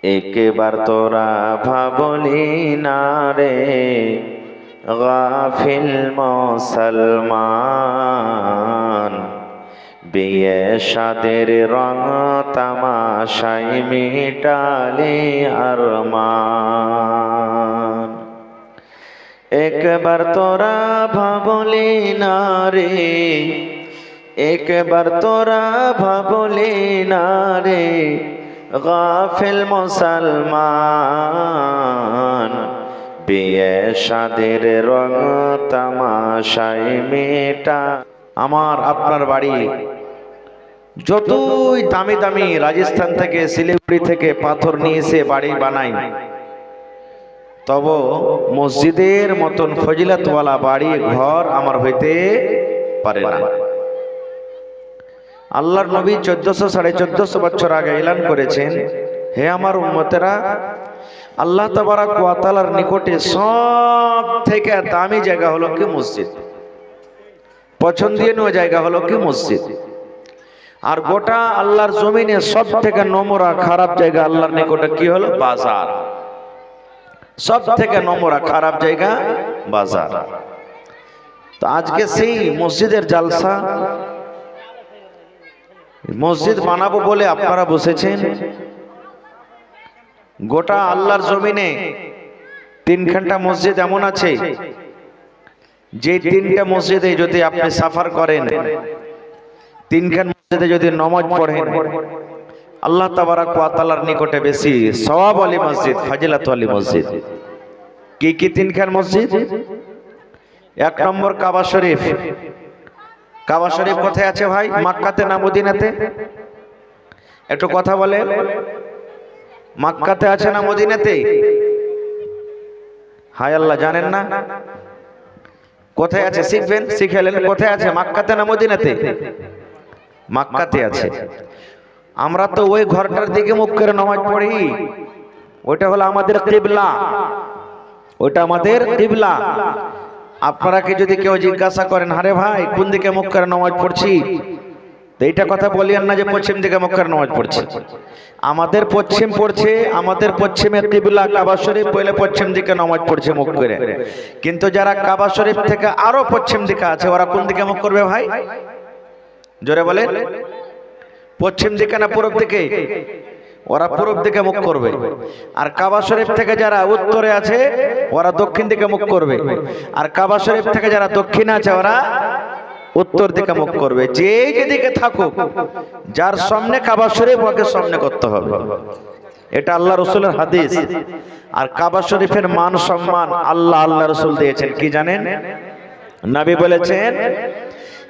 একবার তোরা ভাবলি না রে গাফিল মুসলমান, বিয়ে শাদের রং তামাশাই মিটালি আরমান। একবার তোরা ভাবলি না রে, একবার তোরা ভাবলি না রে গাফিল মুসলমান, বিয়ে শাদের রং তামাশাই মেটা। আমার আপনার বাড়ি যতই দামি দামি রাজস্থান থেকে শিলিগুড়ি থেকে পাথর নিয়ে এসে বাড়ি বানাই, তব মসজিদের মতন ফজিলতওয়ালা বাড়ি ঘর আমার হইতে পারে না। আল্লাহর নবী 1400-1450 বছর আগে এলান করেছেন, হে আমার উম্মতেরা, আল্লাহ তাবারক ওয়া তাআলার নিকটে সব থেকে দামি জায়গা হলো কি মসজিদ, পছন্দনীয় জায়গা হলো কি মসজিদ। আর গোটা আল্লাহর জমিনে সব থেকে নোংরা খারাপ জায়গা আল্লাহর নিকটে কি হলো? বাজার। সব থেকে নোংরা খারাপ জায়গা বাজার। তো আজকে সেই মসজিদের জালসা, মসজিদ বানাবো বলে আপনারা বসেছেন। গোটা আল্লাহর জমিনে 3 ঘন্টা মসজিদ এমন আছে যে 3টা মসজিদে যদি আপনি সাফার করেন, 3খান মসজিদে যদি নামাজ পড়েন, আল্লাহ তাবারক ওয়া তাআলার নিকটে বেশি সওয়াব ওয়ালি মসজিদ, ফাজিলাত ওয়ালি মসজিদ। কি কি 3খান মসজিদ? 1 নম্বর কাবা শরীফ। কাবা শরীফ কোথায় আছে ভাই? মক্কাতে না মদিনাতে? একটু কথা বলেন। মক্কাতে আছে না মদিনাতে? হায় আল্লাহ, জানেন না? কোথায় আছে? শিখবেন, শিখেলেন। কোথায় আছে? মক্কাতে না মদিনাতে? মক্কাতে আছে। আমরা তো ওই ঘরটার দিকে মুখ করে নামাজ পড়ি, ওইটা হলো আমাদের কিবলা, ওইটা আমাদের কিবলা। আপনারা কি যদি কেউ জিজ্ঞাসা করেন, আরে ভাই কোন দিকে মুখ করে নামাজ পড়ছি, তো এইটা কথা বলিয়েন না যে পশ্চিম দিকে মুখ করে নামাজ পড়ছি। আমাদের পশ্চিম পড়ছে, আমাদের পশ্চিমে কিবলা কাবা শরীফ, পয়লে পশ্চিম দিকে নামাজ পড়ছে মুখ করে। কিন্তু যারা কাবা শরীফ থেকে আরো পশ্চিম দিকে আছে, ওরা কোন দিকে মুখ করবে ভাই? জোরে বলেন। পশ্চিম দিকে না পূরব দিকে? ওরা পূরব দিকে মুখ করবে। আর কাবা শরীফ থেকে যারা উত্তরে আছে, ওরা দক্ষিণ দিকে মুখ করবে। আর কাবা শরীফ থেকে যারা দক্ষিণে আছে, ওরা উত্তর দিকে মুখ করবে। যে যেদিকে থাকুক, যার সামনে কাবা শরীফ, ওকে সামনে করতে হবে। এটা আল্লাহ রসুলের হাদিস। আর কাবা শরীফের মান সম্মান আল্লাহ রসুল দিয়েছেন কি জানেন? নবী বলেছেন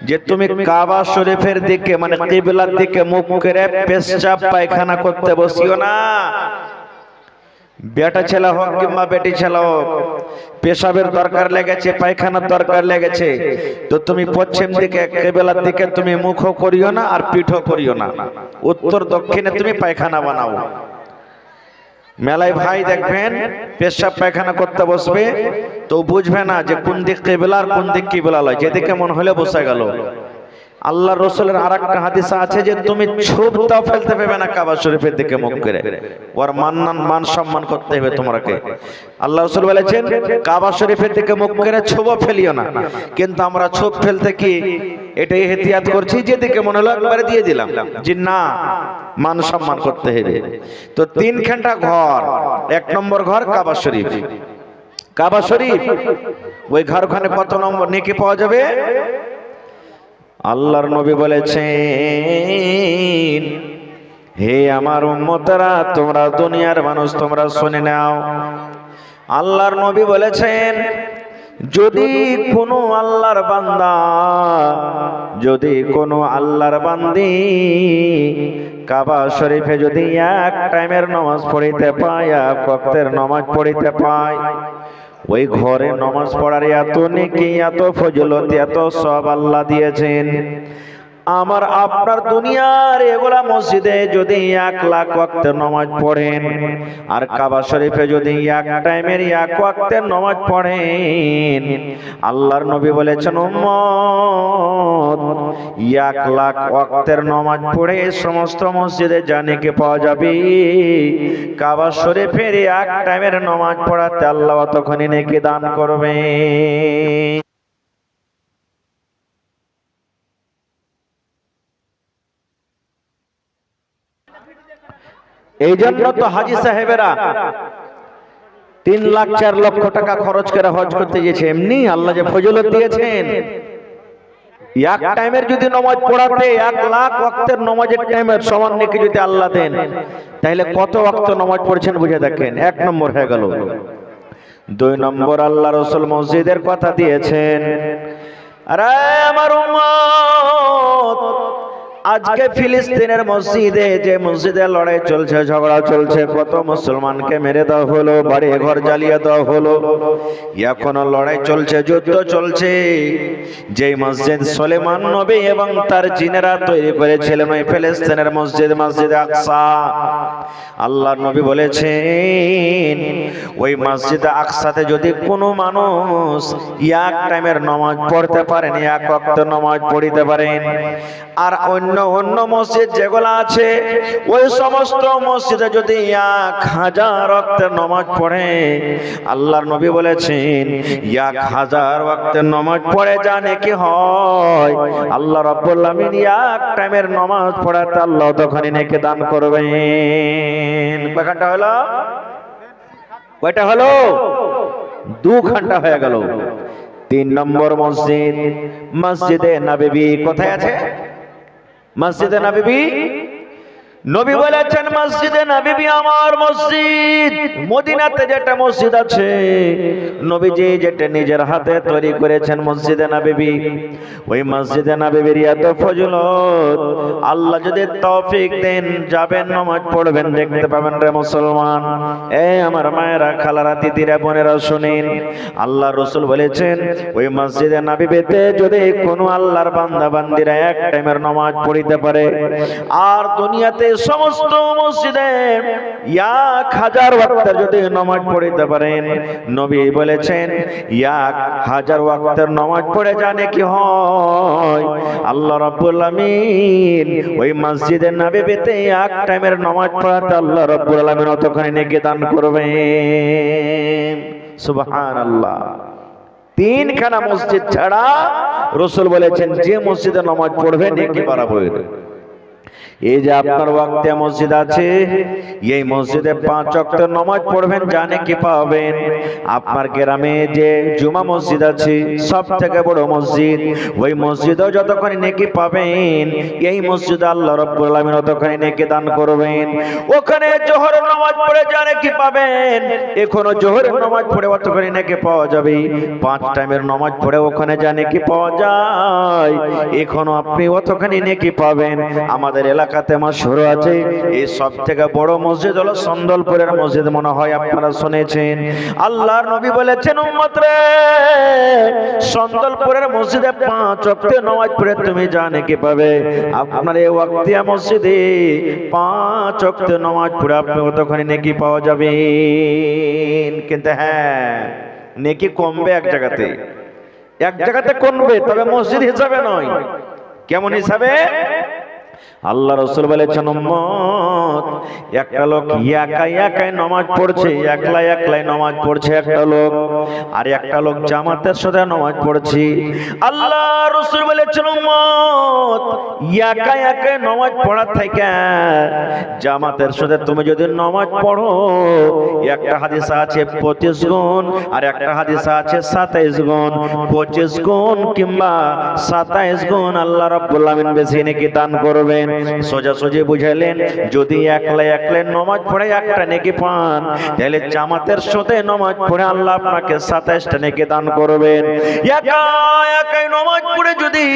যে তুমি কাবা শরীফের দিকে মানে কিবলার দিকে মুখ করে পেশাব পায়খানা করতে বসিও না। বেটা ছেলে হোক কিংবা বেটি ছেলে হোক, পেশাবের দরকার লেগেছে, পায়খানার দরকার লেগেছে, তো তুমি পশ্চিম দিকে কিবলার দিকে তুমি মুখও করিও না আর পিঠও করিও না। উত্তর দক্ষিণে তুমি পায়খানা বানাও। মেলায় ভাই দেখবেন পেশাব পায়খানা করতে বসবে, তো বুঝবে না যে কোন দিক কিবলা আর কোন দিক কিবলা লয়, যেদিকে মন হলে বসে গেল। আল্লাহ রসুলের আরেকটা হাদিস আছে যে তুমি ছোপটাও ফেলতে পারবে না কাবা শরীফের দিকে মুখ করে, ওর মান সম্মান করতে হবে তোমাকে। আল্লাহ রসুল বলেছেন কাবা শরীফের দিকে মুখ করে ছোপও ফেলিও না। কিন্তু আমরা ছোপ ফেলতে কি এটাই এহতিয়াত করছি, যেদিকে মনে হলো একবারে দিয়ে দিলাম, যে না, মান সম্মান করতে হবে। তো 3খানটা ঘর, 1 নম্বর ঘর কাবা শরীফ। কাবা শরীফ ওই ঘরখানে কত নম্বর নেকি পাওয়া যাবে? আল্লাহর নবী বলেছেন, হে আমার উম্মতেরা, তোমরা দুনিয়ার মানুষ, তোমরা শুনে নাও। আল্লাহর নবী বলেছেন, যদি কোনো আল্লাহর বান্দা, যদি কোনো আল্লাহর বান্দি কাবা শরীফে যদি 1 টাইমের নামাজ পড়িতে পায়, 1 ওয়াক্তের নামাজ পড়িতে পায়, ওই ঘরে নামাজ পড়ার এত নেকি, এত ফজিলত, এত সব আল্লাহ দিয়েছেন। আমার আপনার দুনিয়ার এগুলা মসজিদে যদি 1 লাখ ওয়াক্তের নামাজ পড়েন আর কাবা শরীফে যদি এক টাইমের 1 ওয়াক্তের নামাজ পড়েন, আল্লাহর নবী বলেছেন উম্মত 1 লাখ ওয়াক্তের নামাজ পড়ে সমস্ত মসজিদে জানেকে পাওয়া যাবে। কাবা শরীফের 1 টাইমের নামাজ পড়াতে আল্লাহ তখনই নেকি দান করবে। এই জন্য তো হাজী সাহেবেরা 3 লাখ 4 লক্ষ টাকা খরচ করে হজ করতে গেছে। এমনি আল্লাহ যে ফজিলত দিয়েছেন, এক টাইমের যদি নামাজ পড়াতে 1 লাখ ওয়াক্তের নামাজের টাইমের সমান নেকি যদি আল্লাহ দেন, তাহলে কত ওয়াক্ত নামাজ পড়ছেন বুঝে দেখেন। 1 নম্বর হয়ে গেল। 2 নম্বর আল্লাহ রাসূল মসজিদের কথা দিয়েছেন। আরে আমার উম্মত, আজকে ফিলিস্তিনের মসজিদে যে মসজিদে লড়াই চলছে, ঝগড়া চলছে, কত মুসলমানকে মেরে দেওয়া হলো, বাড়ি ঘর জ্বালিয়ে দেওয়া হলো, এখনো লড়াই চলছে, যুদ্ধ চলছে। যে মসজিদ সুলাইমান নবী এবং তার জিনেরা তৈরি করেছিলেন, ওই ফিলিস্তিনের মসজিদ, মসজিদে আকসা, আল্লাহর নবী বলেছেন ওই মসজিদে আকসাতে যদি কোনো মানুষ 1 টাইমের নামাজ পড়তে পারেন, 1 ওয়াক্ত নামাজ পড়িতে পারেন, আর অন্য মসজিদ যেগুলো আছে ওই সমস্ত মসজিদে যদি 1000 ওয়াক্তের নামাজ পড়ে, আল্লাহর নবী বলেছেন 1000 ওয়াক্তের নামাজ পড়ে জানে কি হয়, আল্লাহ রাব্বুল আলামিন 1 টাইমের নামাজ পড়াতে আল্লাহ তখনই নেকি দান করবেন। কয়টা হলো? কয়টা হলো? 2 ঘন্টা হয়ে গেল। 3 নম্বর মসজিদ, মসজিদে নববী কোথায় আছে? মসজিদে নববী, নবী বলেছেন মসজিদে নববী আমার মসজিদ। মদিনাতে যেটা মসজিদ আছে, নবীজি যেটা নিজের হাতে তৈরি করেছেন মসজিদে নববী, ওই মসজিদে নববীর এত ফজিলত, আল্লাহ যদি তৌফিক দেন যাবেন, নামাজ পড়বেন, দেখতে পাবেন রে মুসলমান। আমার মায়েরা, খালারা, দিদিরা, বোনেরা শুনেন, আল্লাহ রাসূল বলেছেন ওই মসজিদে নববীতে যদি কোনো আল্লাহর বান্দা বান্দিরা 1 টাইমের নামাজ পড়িতে পারে, আর দুনিয়াতে সমস্ত মসজিদে 1000 ওয়াক্তের যদি নামাজ পড়িতে পারেন, নবী বলেছেন 1000 ওয়াক্তের নামাজ পড়ে জানে কি হয়, আল্লাহ রাব্বুল আলামিন ওই মসজিদে নববীতে 1 টাইমের নামাজ পড়াতে আল্লাহ রাব্বুল আলামিন ততখানি নেকি দান করবেন। সুবহানাল্লাহ। 3 খানা মসজিদ ছাড়া রাসূল বলেছেন যে মসজিদে নামাজ পড়বে নেকি বাড়াবে। এই যে আপনার ওয়াক্তে মসজিদ আছে, এই মসজিদে 5 ওয়াক্ত নামাজ পড়বেন জানে কি পাবেন। আপনার গ্রামে যে জুমা মসজিদ আছে, সবথেকে বড় মসজিদ, ওই মসজিদেও যতক্ষণ নেকি পাবেন, এই মসজিদে আল্লাহ রাব্বুল আলামিন ততক্ষণ নেকি দান করবেন। ওখানে জোহরের নামাজ পড়ে জানে কি পাবেন, এখনো জোহরের নামাজ পড়ে ততক্ষণ নেকি পাওয়া যাবে। 5 টাইমের নামাজ পড়ে ওখানে জানে কি পাওয়া যায়, এখনো আপনি ততক্ষণ নেকি পাবেন। আমাদের এলাকাতে মাশহুর আছে, এই সবথেকে বড় মসজিদ হলো সন্দলপুরের মসজিদ, মনে হয় আপনারা শুনেছেন। আল্লাহর নবী বলেছেন উম্মত রে, সন্দলপুরের মসজিদে 5 ওয়াক্তে নামাজ পড়ে তুমি জানে কি পাবে। আপনার এই ওয়াক্তিয়া মসজিদে 5 ওয়াক্তে নামাজ পড়ে আপনি কতখানি নেকি পাওয়া যাবে। কিন্তু হ্যাঁ, নেকি কমবে এক জায়গাতে কমবে, তবে মসজিদ হিসাবে নয়। কেমন হিসাবে? আল্লাহ রাসূল বলেছেন উম্মত, একটা লোক একাই নামাজ পড়ছে, একলাই নামাজ পড়ছে একটা লোক, আর একটা লোক জামাতের সাথে নামাজ পড়ছে। আল্লাহ রাসূল বলেছেন উম্মত, একাই নামাজ পড়ার থেকে জামাতের সাথে তুমি যদি নামাজ পড়ো, একটা হাদিস আছে 25 গুণ, আর একটা হাদিস আছে 27 গুণ। 25 গুণ কিংবা 27 গুণ আল্লাহ রাব্বুল আলামিন বেশি নেকি দান করবেন। সোজাসুজি বুঝাইলেন, যদি একলাই নামাজ পড়ে 1টা নেকি পান, তাহলে জামাতের সাথে নামাজ পড়ে আল্লাহ আপনাকে 27টা নেকি দান করবেন। একাই নামাজ পড়ে যদি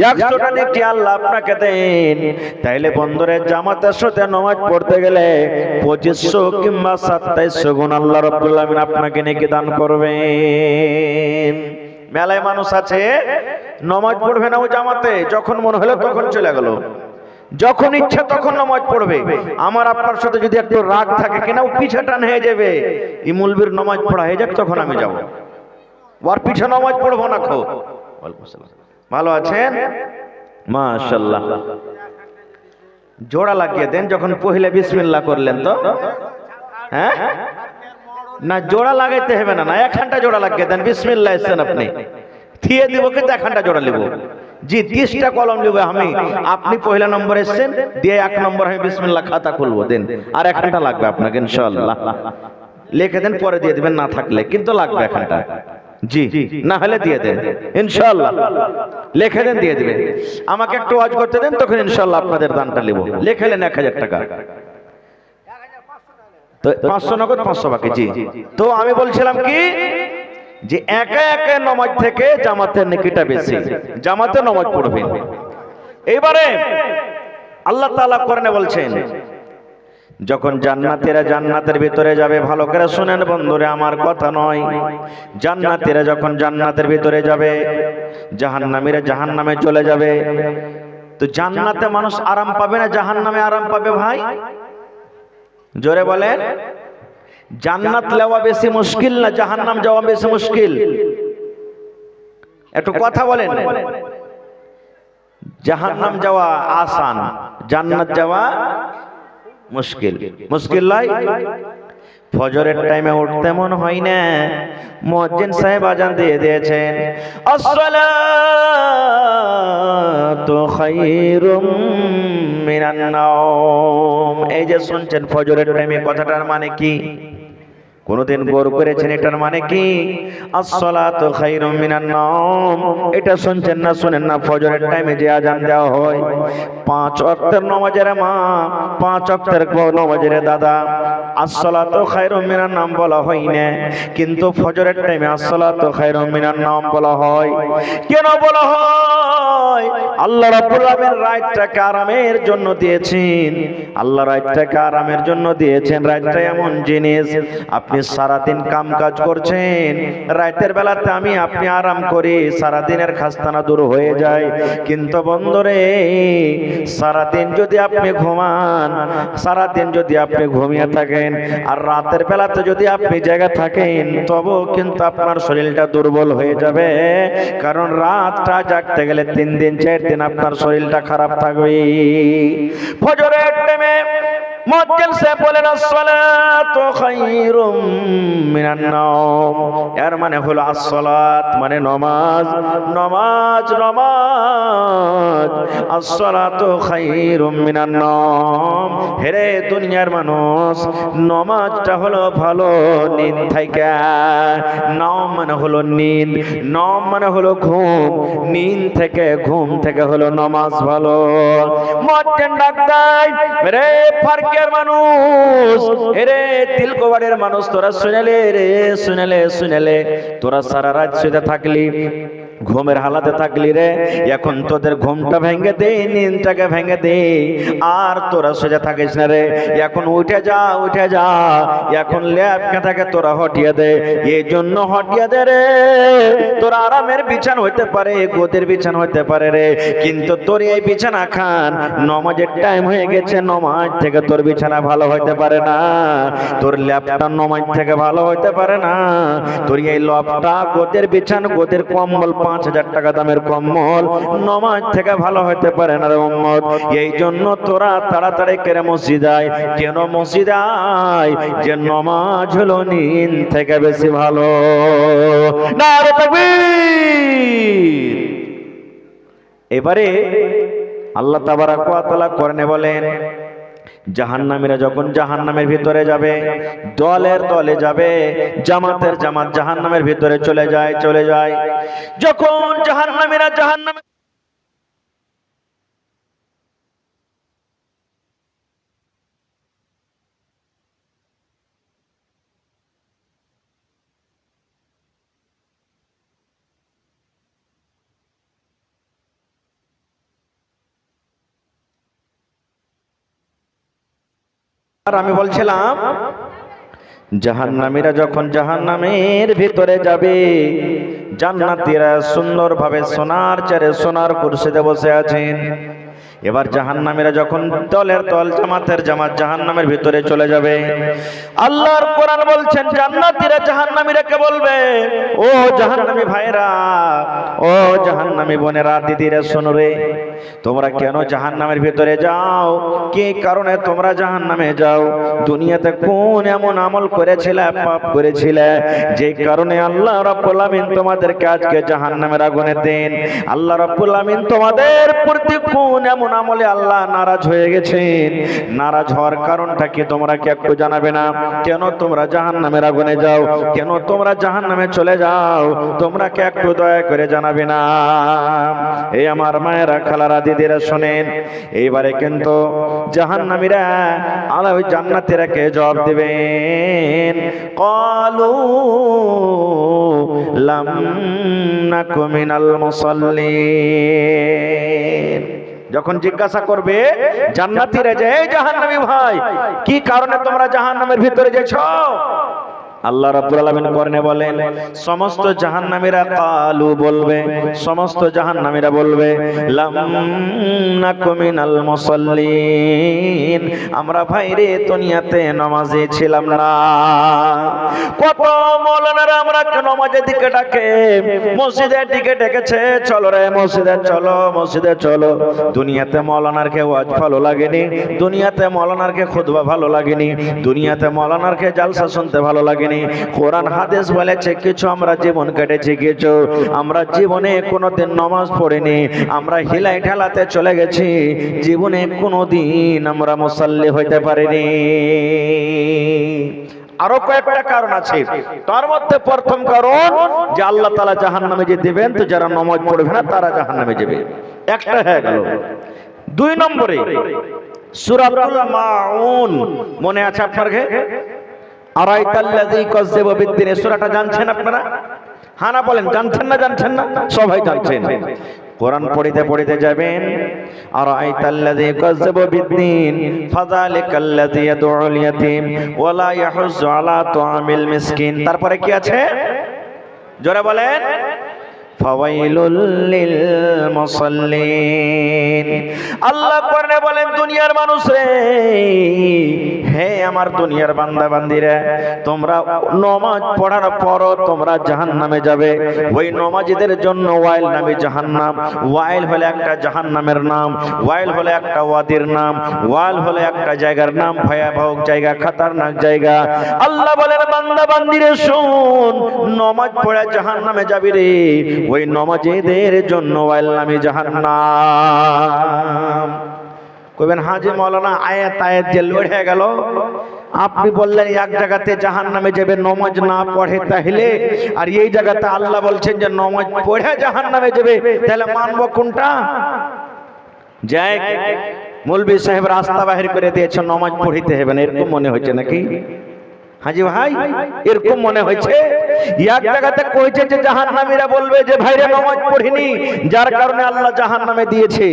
100টা নেকি আল্লাহ আপনাকে দেন, তাহলে বন্ধুরে জামাতের সাথে নামাজ পড়তে গেলে 2500 কিংবা 2700 গুণ আল্লাহ রাব্বুল আলামিন আপনাকে নেকি দান করবেন। মেলায় মানুষ আছে নামাজ পড়বে না ও জামাতে, যখন মনে হলো তখন চলে গেল, যখন ইচ্ছা তখন নামাজ পড়বে। আমার আপনার সাথে যদি একটু রাগ থাকে কিনা ও পিছে টান হয়ে যাবে, এই মুলবির নামাজ পড়া হয়ে যাক তখন আমি যাব, ওর পিছে নামাজ পড়বো না। খো ভালো আছেন? মাশাআল্লাহ। জোড়া লাগিয়ে দেন যখন পহিলা বিসমিল্লাহ করলেন তো। হ্যাঁ না, জোড়া লাগাইতে হবে না, একখানটা জোড়া লাগিয়ে দেন। বিসমিল্লাহ এসছেন আপনি, থিয়ে দিব কিন্তু একখানটা জোড়া লিব। জি 30টা কলম লিব আমি, আপনি পহিলা নম্বর এসছেন দিয়ে 1 নম্বর আমি বিসমিল্লাহ খাতা খুলবো, দেন। আর একখানটা লাগবে আপনাকে ইনশাআল্লাহ, লিখে দেন, পরে দিয়ে দিবেন না থাকলে, কিন্তু লাগবে একখানটা। জি না হলে দিয়ে দেন ইনশাআল্লাহ, লিখে দেন দিয়ে দিবেন। আমাকে একটু ওয়াজ করতে দেন, তখন ইনশাআল্লাহ আপনাদের দানটা লিব। লিখেলেন 1000 টাকা, তো 500 নগদ 500 বাকি। জি তো আমি বলছিলাম কি যে একা একা নামাজ থেকে জামাতের নেকিটা বেশি, জামাতে নামাজ পড়বেন। এবারে আল্লাহ তাআলা কোরআনে বলছেন, যখন জান্নাতীরা জান্নাতের ভিতরে যাবে, ভালো করে শুনেন বন্ধুরা, আমার কথা নয়, জান্নাতীরা যখন জান্নাতের ভিতরে যাবে, জাহান্নামীরা জাহান্নামে চলে যাবে। তো জান্নাতে মানুষ আরাম পাবে না জাহান্নামে আরাম পাবে? ভাই জোরে বলেন। জান্নাত নেওয়া বেশি মুশকিল না জাহান্নাম যাওয়া বেশি মুশকিল? একটু কথা বলেন। জাহান্নাম যাওয়া আসান, জান্নাত যাওয়া মুশকিল। মুশকিল নয়? ফজরের টাইমে উঠতে মন হয় না, মুয়াজ্জিন সাহেব আজান দিয়ে দিয়েছেন, আসসালাতু খায়রুম মিনান নাওম। এই যে শুনছেন ফজরের টাইমে, কথাটার মানে কি? কোনদিন গৌর করেছেন এটার মানে কি? আসসালাতু খায়রুম মিনান নাওম। এটা শুনছেন না শুনেন না? ফজরের টাইমে যে আজান দেওয়া হয়, 5 ওয়াক্তের নামাজের মা, 5 ওয়াক্তের নামাজের দাদা, আসসালাতু খায়রুম মিনান নাওম বলা হয় না, কিন্তু ফজরের টাইমে আসসালাতু খায়রুম মিনান নাওম বলা হয়। কেন বলা হয়? আল্লাহ রাব্বুল আলামিন রাতটাকে আরামের জন্য দিয়েছেন। আল্লাহ রাতটাকে আরামের জন্য দিয়েছেন। রাতটা এমন জিনিস, আপনি সারাদিন কাম কাজ করছেন, রাতের বেলাতে আপনি আরাম করি, সারাদিনের খাস্তানা দূর হয়ে যায়। কিন্তু বন্ধুরে, সারাদিন যদি আপনি ঘুমান, সারাদিন যদি আপনি ঘুমিয়ে থাকেন, আর রাতের বেলাতে যদি আপনি জেগে থাকেন, তবু কিন্তু আপনার শরীরটা দুর্বল হয়ে যাবে। কারণ রাতটা জাগতে গেলে 3 দিন 4 দিন আপনার শরীরটা খারাপ থাকবে। ফজরের টাইমে মুয়াজ্জিন সাহেব বলেন, আসসালাতু খায়রুম মিনান নাওম। এর মানে হলো আসসালাত মানে নামাজ, নামাজ নামাজ, আসসালাতু খায়রুম মিনান নাওম। হেরে দুনিয়ার মানুষ, নামাজটা হলো ভালো নিদ থেকে। নাওম মানে হলো নিদ, নাওম মানে হলো ঘুম, নিদ থেকে ঘুম থেকে হলো নামাজ ভালো। মুয়াজ্জিন ডাক দেয়, রে ফারকের মানুষ, রে তিলকবাড়ির মানুষ, তোরা শুনেলে রে, শুনেলে শুনেলে, তোরা সারা রাত শুয়ে থাকলি, ঘুমের হালাতে থাকলি রে, এখন তোদের ঘুমটা ভেঙে দে, নিন্দটাকে ভেঙে দে, আর তোরা সোজা থাকিস না রে, এখন উঠে যা, উঠে যা, এখন ল্যাপকে থাকে তোরা হটিয়ে দে। এই জন্য হটিয়ে দে রে, তোর আরামের বিছানা হইতে পারে, গোদের বিছানা হইতে পারে রে, কিন্তু তোর এই বিছানা খান, নামাজের টাইম হয়ে গেছে, নামাজ থেকে তোর বিছানা ভালো হইতে পারে না, তোর ল্যাপটা নামাজ থেকে ভালো হইতে পারে না, তোর এই লপটা গোদের বিছানা, গোদের কম্বল 5000 টাকা দামের কম্বল নামাজ থেকে ভালো হইতে পারে না রে উম্মত। এই জন্য তোরা তাড়াতাড়ি করে মসজিদে আয়। কেন মসজিদে আয়? যে নামাজ হলো নিন থেকে বেশি ভালো। নারে তাকবীর। এবারে আল্লাহ তাবারাক ওয়া তাআলা কোরআনে বলেন, জাহান্নামীরা যখন জাহান্নামের ভিতরে যাবে, দলের দলে যাবে, জামাতের জামাত জাহান্নামের ভিতরে চলে যায়, চলে যায়। যখন জাহান্নামীরা জাহান্নামে আর আমি বলছিলাম জাহান্নামীরা যখন জাহান্নামের ভিতরে যাবে, জান্নাতীরা সুন্দরভাবে সোনার চেয়ারে সোনার কুরসিতে বসে আছেন। এবার জাহান্নামীরা যখন দলের দল জামাতের জামাত জাহান্নামের ভিতরে চলে যাবে, আল্লাহর কোরআন বলছেন জান্নাতীরা জাহান্নামীরাকে বলবে, ও জাহান্নামী ভাইরা, ও জাহান্নামী বোনেরা, দিদিরা, শোনো রে, তোমরা কেন জাহান্নামের ভিতরে যাও? কি কারণে তোমরা জাহান্নামে যাও? দুনিয়াতে কোন এমন আমল করেছিলে, পাপ করেছিলে, যে কারণে আল্লাহ রাব্বুল আমিন তোমাদেরকে আজকে জাহান্নামের আগুনে দেন? আল্লাহ রাব্বুল আমিন তোমাদের প্রতি কোন এমন আমলে আল্লাহ নারাজ হয়ে গেছেন? নারাজ হওয়ার কারণটা কি তোমরা কি একটু জানাবে না? কেন তোমরা জাহান্নামের আগুনে যাও? কেন তোমরা জাহান্নামে চলে যাও? তোমরা কি একটু দয়া করে জানাবে না? এই আমার মায়েরা, খালারা, দিদিরা, শোনেন, এইবারে কিন্তু জাহান্নামীরা আল্লাহ জান্নাতীরাকে জবাব দিবেন, ক্বালু লাম নাকু মিনাল মুসাল্লিন। যখন জিজ্ঞাসা করবে জান্নাতীরা যে, এই জাহান্নামী ভাই, কি কারণে তোমরা জাহান্নামের ভিতরে যাচ্ছ? আল্লাহ রাব্বুল আলামিন কোরআনে বলেন, সমস্ত জাহান্নামীরা কালু বলবে, সমস্ত জাহান্নামীরা বলবে, লাম নাকু মিনাল মুসাল্লিন, আমরা ভাইরে দুনিয়াতে নামাজি ছিলাম না। কত মাওলানারা আমরা নামাজের দিকে ডাকে, মসজিদের দিকে ডেকেছে, চলো রে মসজিদে চলো, মসজিদে চলো। দুনিয়াতে মাওলানারকে ওয়াজ ভালো লাগেনি, দুনিয়াতে মাওলানারকে খুতবা ভালো লাগেনি, দুনিয়াতে মাওলানারকে জালসা শুনতে ভালো লাগেনি। কোরআন হাদিস বলেছে কিছু আমরা জীবন কেটেছি, কিছু আমরা জীবনে কোনোদিন নামাজ পড়িনি, আমরা হিলাই ঠেলাতে চলে গেছি, জীবনে কোনোদিন আমরা মুসাল্লি হইতে পারিনি। আরো কয়েকটা কারণ আছে, তার মধ্যে প্রথম কারণ যে আল্লাহ তাআলা জাহান্নামে যে দিবেন, তো যারা নামাজ পড়বে না তারা জাহান্নামে যাবে, একটা হয়ে গেল। দুই নম্বরে সূরাতুল মাউন মনে আছে আপনার? আরাইতাল্লাযী কাযযাবা বিদ্দিন, এই সূরাটা জানছেন আপনারা? হ্যাঁ না বলেন, জানছেন না? জানছেন না? সবাই জানছেন। কোরআন পড়িতে পড়িতে যাবেন, আরাইতাল্লাযী কাযযাবা বিদ্দিন ফাযালিকাল্লাযী ইয়াদউল ইয়াতীম ওয়া লা ইয়াহুজ্জু আলা তুআমিল মিসকিন। তারপরে কি আছে জোরে বলেন? ফাওয়াইলুল লিল মুসাল্লিন। আল্লাহ কোরআনে বলেন, দুনিয়ার মানুষ রে, হে আমার দুনিয়ার বান্দা বান্দিরা, তোমরা নামাজ পড়ার পর তোমরা জাহান্নামে যাবে। ওই নামাজীদের জন্য ওয়াইল নামে জাহান্নাম। ওয়াইল হলো একটা জাহান্নামের নাম, ওয়াইল হলো একটা ওয়াদির নাম, ওয়াইল হলো একটা জায়গার নাম, ভয়াবহ জায়গা, খতরনাক জায়গা। আল্লাহ বলেন, বান্দা বান্দিরে শোন, নামাজ পড়ে জাহান্নামে যাবি রে, ওই নামাজীদের জন্য ওয়াইল নামে জাহান্নাম। কইবেন হাজি মাওলানা আয়াত আয়াত যে লড়ে গেল, আপনি বললেন এক জায়গাতে জাহান্নামে যাবে নামাজ না পড়ে, তাহলে আর এই জায়গাতে আল্লাহ বলছেন যে নামাজ পড়ে জাহান্নামে যাবে, তাহলে মানবো কোনটা? যাই মৌলভী সাহেব রাস্তা বাহির করে দিয়েছে, নামাজ পড়িতে হবে না, এরকম মনে হচ্ছে নাকি হাজি ভাই? এরকম মনে হয়েছে? এক জায়গাতে কইছে যে জাহান্নামীরা বলবে যে ভাইরে নামাজ পড়িনি, যার কারণে আল্লাহ জাহান্নামে দিয়েছে,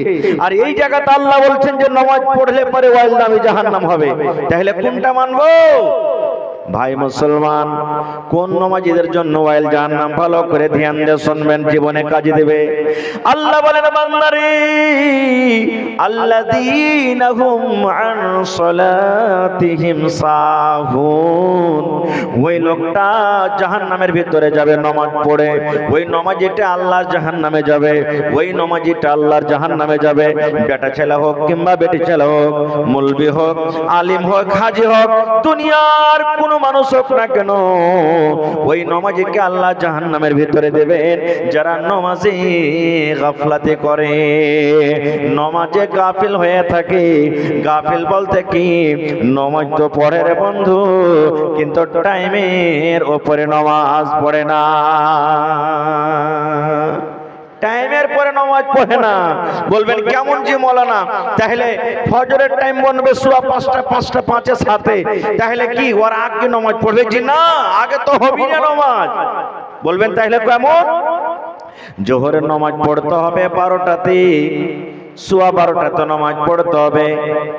আর এই জায়গাতে আল্লাহ বলছেন যে নামাজ পড়লে পরে ওয়াইল নামে জাহান্নাম হবে, তাহলে কোনটা মানবো? ভাই মুসলমান, কোন নামাজীদের জন্য ওয়াইল জাহান্নাম? ভালো করে ধ্যান দিয়ে শুনবেন, জীবনে কাজে দেবে। আল্লাহ বলেন, বান্দারে আল্লাযীনা হুম আন সালাতিহিম সাহুন, ওই লোকটা জাহান্নামের ভিতরে যাবে নামাজ পড়ে, ওই নামাজীটা আল্লাহর জাহান্নামে যাবে, ওই নামাজীটা আল্লাহর জাহান্নামে যাবে। বেটা ছেলে হোক কিংবা বেটি ছেলে হোক, মৌলভী হোক, আলিম হোক, হাজি হোক, দুনিয়ার কোন মানুষ হোক না কেন, ওই নামাজীকে আল্লাহ জাহান্নামের ভিতরে দেবেন যারা নামাজে গাফলাতি করে, নামাজে গাফিল হয়ে থাকে। গাফিল বলতে কি, নামাজ তো পড়ে রে বন্ধু, কিন্তু টাইমের উপরে নামাজ পড়ে না, টাইমের পরে নামাজ পড়ে না। বলবেন কেমন জি মাওলানা? তাহলে ফজরের টাইম বনবে সোয়া 5টা, 5টা 5-এ 7-এ, তাহলে কি ওর আগে নামাজ পড়বে? জি না, আগে তো হবেই না নামাজ। বলবেন তাহলে কেমন? জোহরের নামাজ পড়তে হবে 12টাতে, সোয়া 12টা তো নামাজ পড়তে হবে,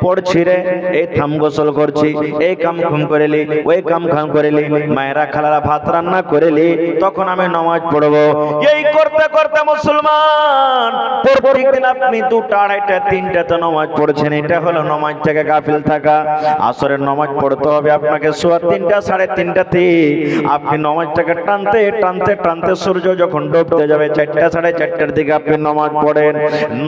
পড়ছি রে, এই থাম গোসল করছি, এই কাম খাম করেলি, ওই কাম খাম করেলি, মায়েরা খালারা ভাত রান্না করেলি, তখন আমি নামাজ পড়বো। এই করতে করতে মুসলমান প্রত্যেকদিন আপনি 2টা, 2:30, 3টা তো নামাজ পড়ছেন, এটা হলো নামাজ থেকে গাফিল থাকা। আসরের নামাজ পড়তে হবে আপনাকে সোয়া 3টা, 3:30তে। আপনি নামাজটাকে টানতে টানতে টানতে সূর্য যখন ডুবতে যাবে 4টা, 4:30টার দিকে আপনি নামাজ পড়েন।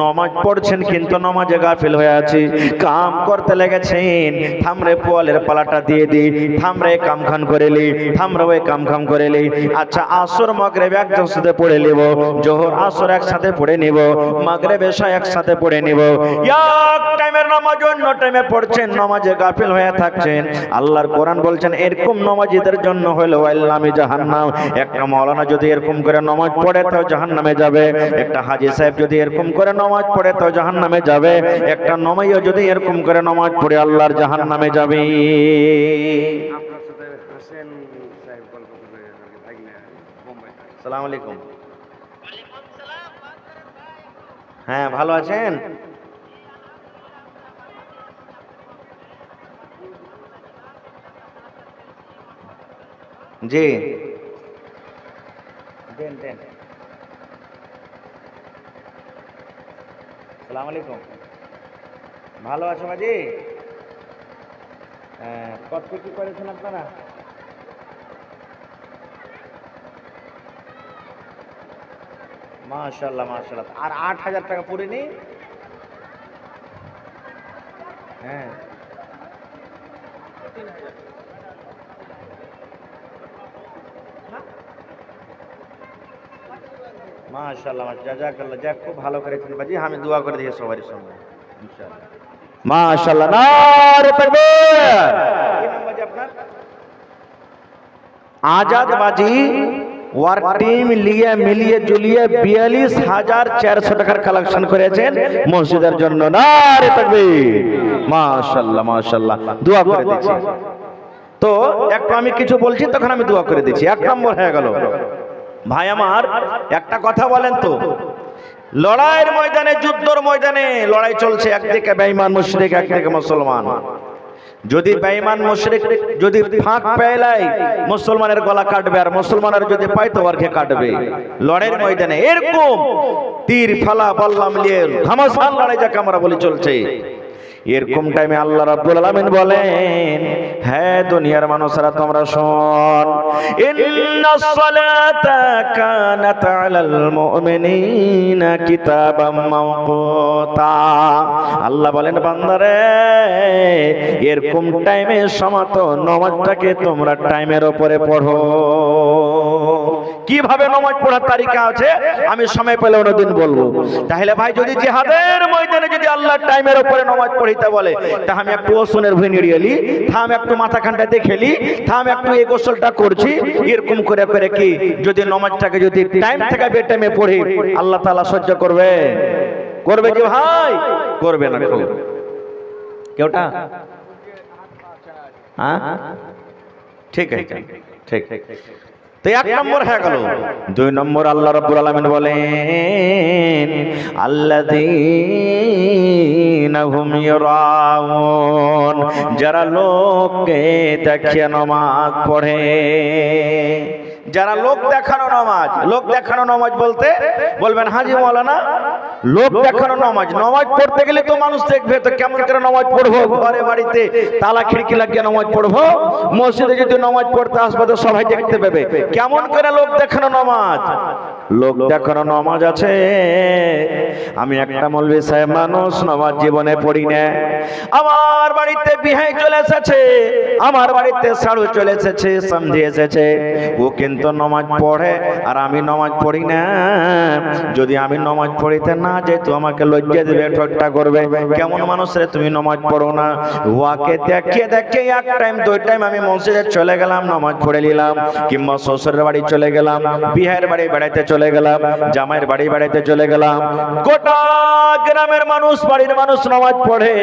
নামাজ পড়ছেন কিন্তু নামাজে গাফিল হয়ে আছি, কাম করতে লেগেছেন। থামরে পোয়ালের পালাটা দিয়ে দি, থামরে কাম খান করেলি, থামরে ওই কাম খাম করেলি। আচ্ছা আসর মাগরিব একসাথে পড়ে নিব, জোহর আসর একসাথে পড়ে নিব, মাগরিব এশা একসাথে পড়ে নিব। এক টাইমের নামাজ অন্য টাইমে পড়ছেন, নামাজে গাফিল হয়ে থাকছেন। আল্লাহর কোরআন বলছেন এরকম নামাজীদের জন্য হলো ওয়াইলামি জাহান্নাম। একটা মাওলানা যদি এরকম করে নামাজ পড়ে তো জাহান্নামে যাবে, একটা হাজী সাহেব যদি এরকম করে নামাজ পড়ে তো জাহান্নামে যাবে, একটা নমাইও যদি এরকম করে নামাজ পড়ে আল্লাহর জাহান্নামে যাবে। আসসালামু আলাইকুম। হ্যাঁ ভালো আছেন? জি দেন দেন। আসসালামু আলাইকুম। ভালো আছো বাজি? হ্যাঁ, কত কি করেছেন আপনারা? মাশাআল্লাহ মাশাআল্লাহ। আর 8,000 টাকা পুরিনি? হ্যাঁ মাশাআল্লাহ জাযাকাল্লাহ। যাক খুব ভালো করেছেন বাজি, আমি দোয়া করে দিই সবার সঙ্গে ইনশাআল্লাহ। মাশাআল্লাহ, নারে তাকবীর। কি নাম বাজি আপনার? আজাদ বাজি। ওয়ার টিম লিয়ে মিলিয়ে জুলিয়ে 42,400 টাকার কালেকশন করেছেন মসজিদের জন্য। নারে তাকবীর। মাশাআল্লাহ মাশাআল্লাহ, দোয়া করে দিচ্ছি। তো একটু আমি কিছু বলছি তখন আমি দোয়া করে দিচ্ছি। 1 নম্বর হয়ে গেল। ভাই আমার একটা কথা বলেন তো, লড়াইয়ের ময়দানে, যুদ্ধের ময়দানে লড়াই চলছে, একদিকে বেঈমান মুশরিক, একদিকে মুসলমান। যদি বেঈমান মুশরিক যদি ফাঁক পেলায় মুসলমানের গলা কাটবে, আর মুসলমানের যদি পায় তো ওরকে কাটবে। লড়াইয়ের ময়দানে এরকম তীর ফালা বল্লাম নিয়ে ঘমাসান লড়াই যাকে আমরা বলি চলছে। এরকম টাইমে আল্লাহ রাব্বুল আলামিন বলেন, হ্যাঁ দুনিয়ার মানুষরা তোমরা শোন, ইন্নাস সালাতা কানাত আলাল মুমিনিনা কিতাবাম মাওকুতা। আল্লাহ বলেন বান্দারে, এরকম টাইমে সমাত নামাজটাকে তোমরা টাইমের উপরে পড়ো। কিভাবে নামাজ পড়ার তারিকা আছে আমি সময় পেলে অন্যদিন বলবো। তাহলে ভাই যদি জিহাদের ময়দানে যদি আল্লাহ টাইমের উপরে নামাজ পড়িতে বলে, তা আমি একটু ওসনের ভুঁই নিড়িয়েলি, থাম একটু মাথা খানটাতে খেলি, থাম একটু এই গোসলটা করছি, এরকম করে করে কি যদি নামাজটাকে যদি টাইম থেকে বে টাইমে পড়ি আল্লাহ তাআলা সহ্য করবে? করবে কি ভাই? করবে না। কেউটা হ্যাঁ ঠিক আছে, ঠিক। তো 1 নম্বর হয়ে গেল। 2 নম্বর আল্লাহ রাব্বুল আলামিন বলেন, আল্লাযীনা হুম ইউরাউন, যারা লোককে দেখিয়ে নামাজ পড়ে। যারা লোক দেখানো নামাজ, লোক দেখানো নামাজ বলতে বলবেন হাজী মাওলানা লোক দেখানো নামাজ, নামাজ পড়তে গেলে তো মানুষ দেখবে, তো কেমন করে নামাজ পড়বো? ঘরে বাড়িতে তালা খিড়কি লাগিয়ে নামাজ পড়বো, মসজিদে যদি নামাজ পড়তে আসবে তো সবাই দেখতে পাবে, কেমন করে লোক দেখানো নামাজ? লোক দেখানো নামাজ আছে। আমি একটা মৌলভী সাহেব মানুষ, নামাজ জীবনে পড়ি না। আমার বাড়িতে বিহাই চলে এসেছে, আমার বাড়িতে সাড়ু চলে এসেছে, সন্ধি এসেছে, ও কিন্তু নামাজ পড়ে আর আমি নামাজ পড়ি না। যদি আমি নামাজ পড়িতে না যাই তো আমাকে লজ্জা দেবে, ঠাট্টা করবে, কেমন মানুষ রে তুমি নামাজ পড়ো না। ওয়াকে দেখে দেখে 1 টাইম 2 টাইম আমি মসজিদে চলে গেলাম, নামাজ পড়ে নিলাম, কিংবা শ্বশুরের বাড়ি চলে গেলাম, বিহার বাড়ি বেড়াইতে চলে গেলাম, জামাইয়ের বাড়ি বেড়াইতে চলে গেলাম। গোটা গ্রামের মানুষ, বাড়ির মানুষ নামাজ পড়ে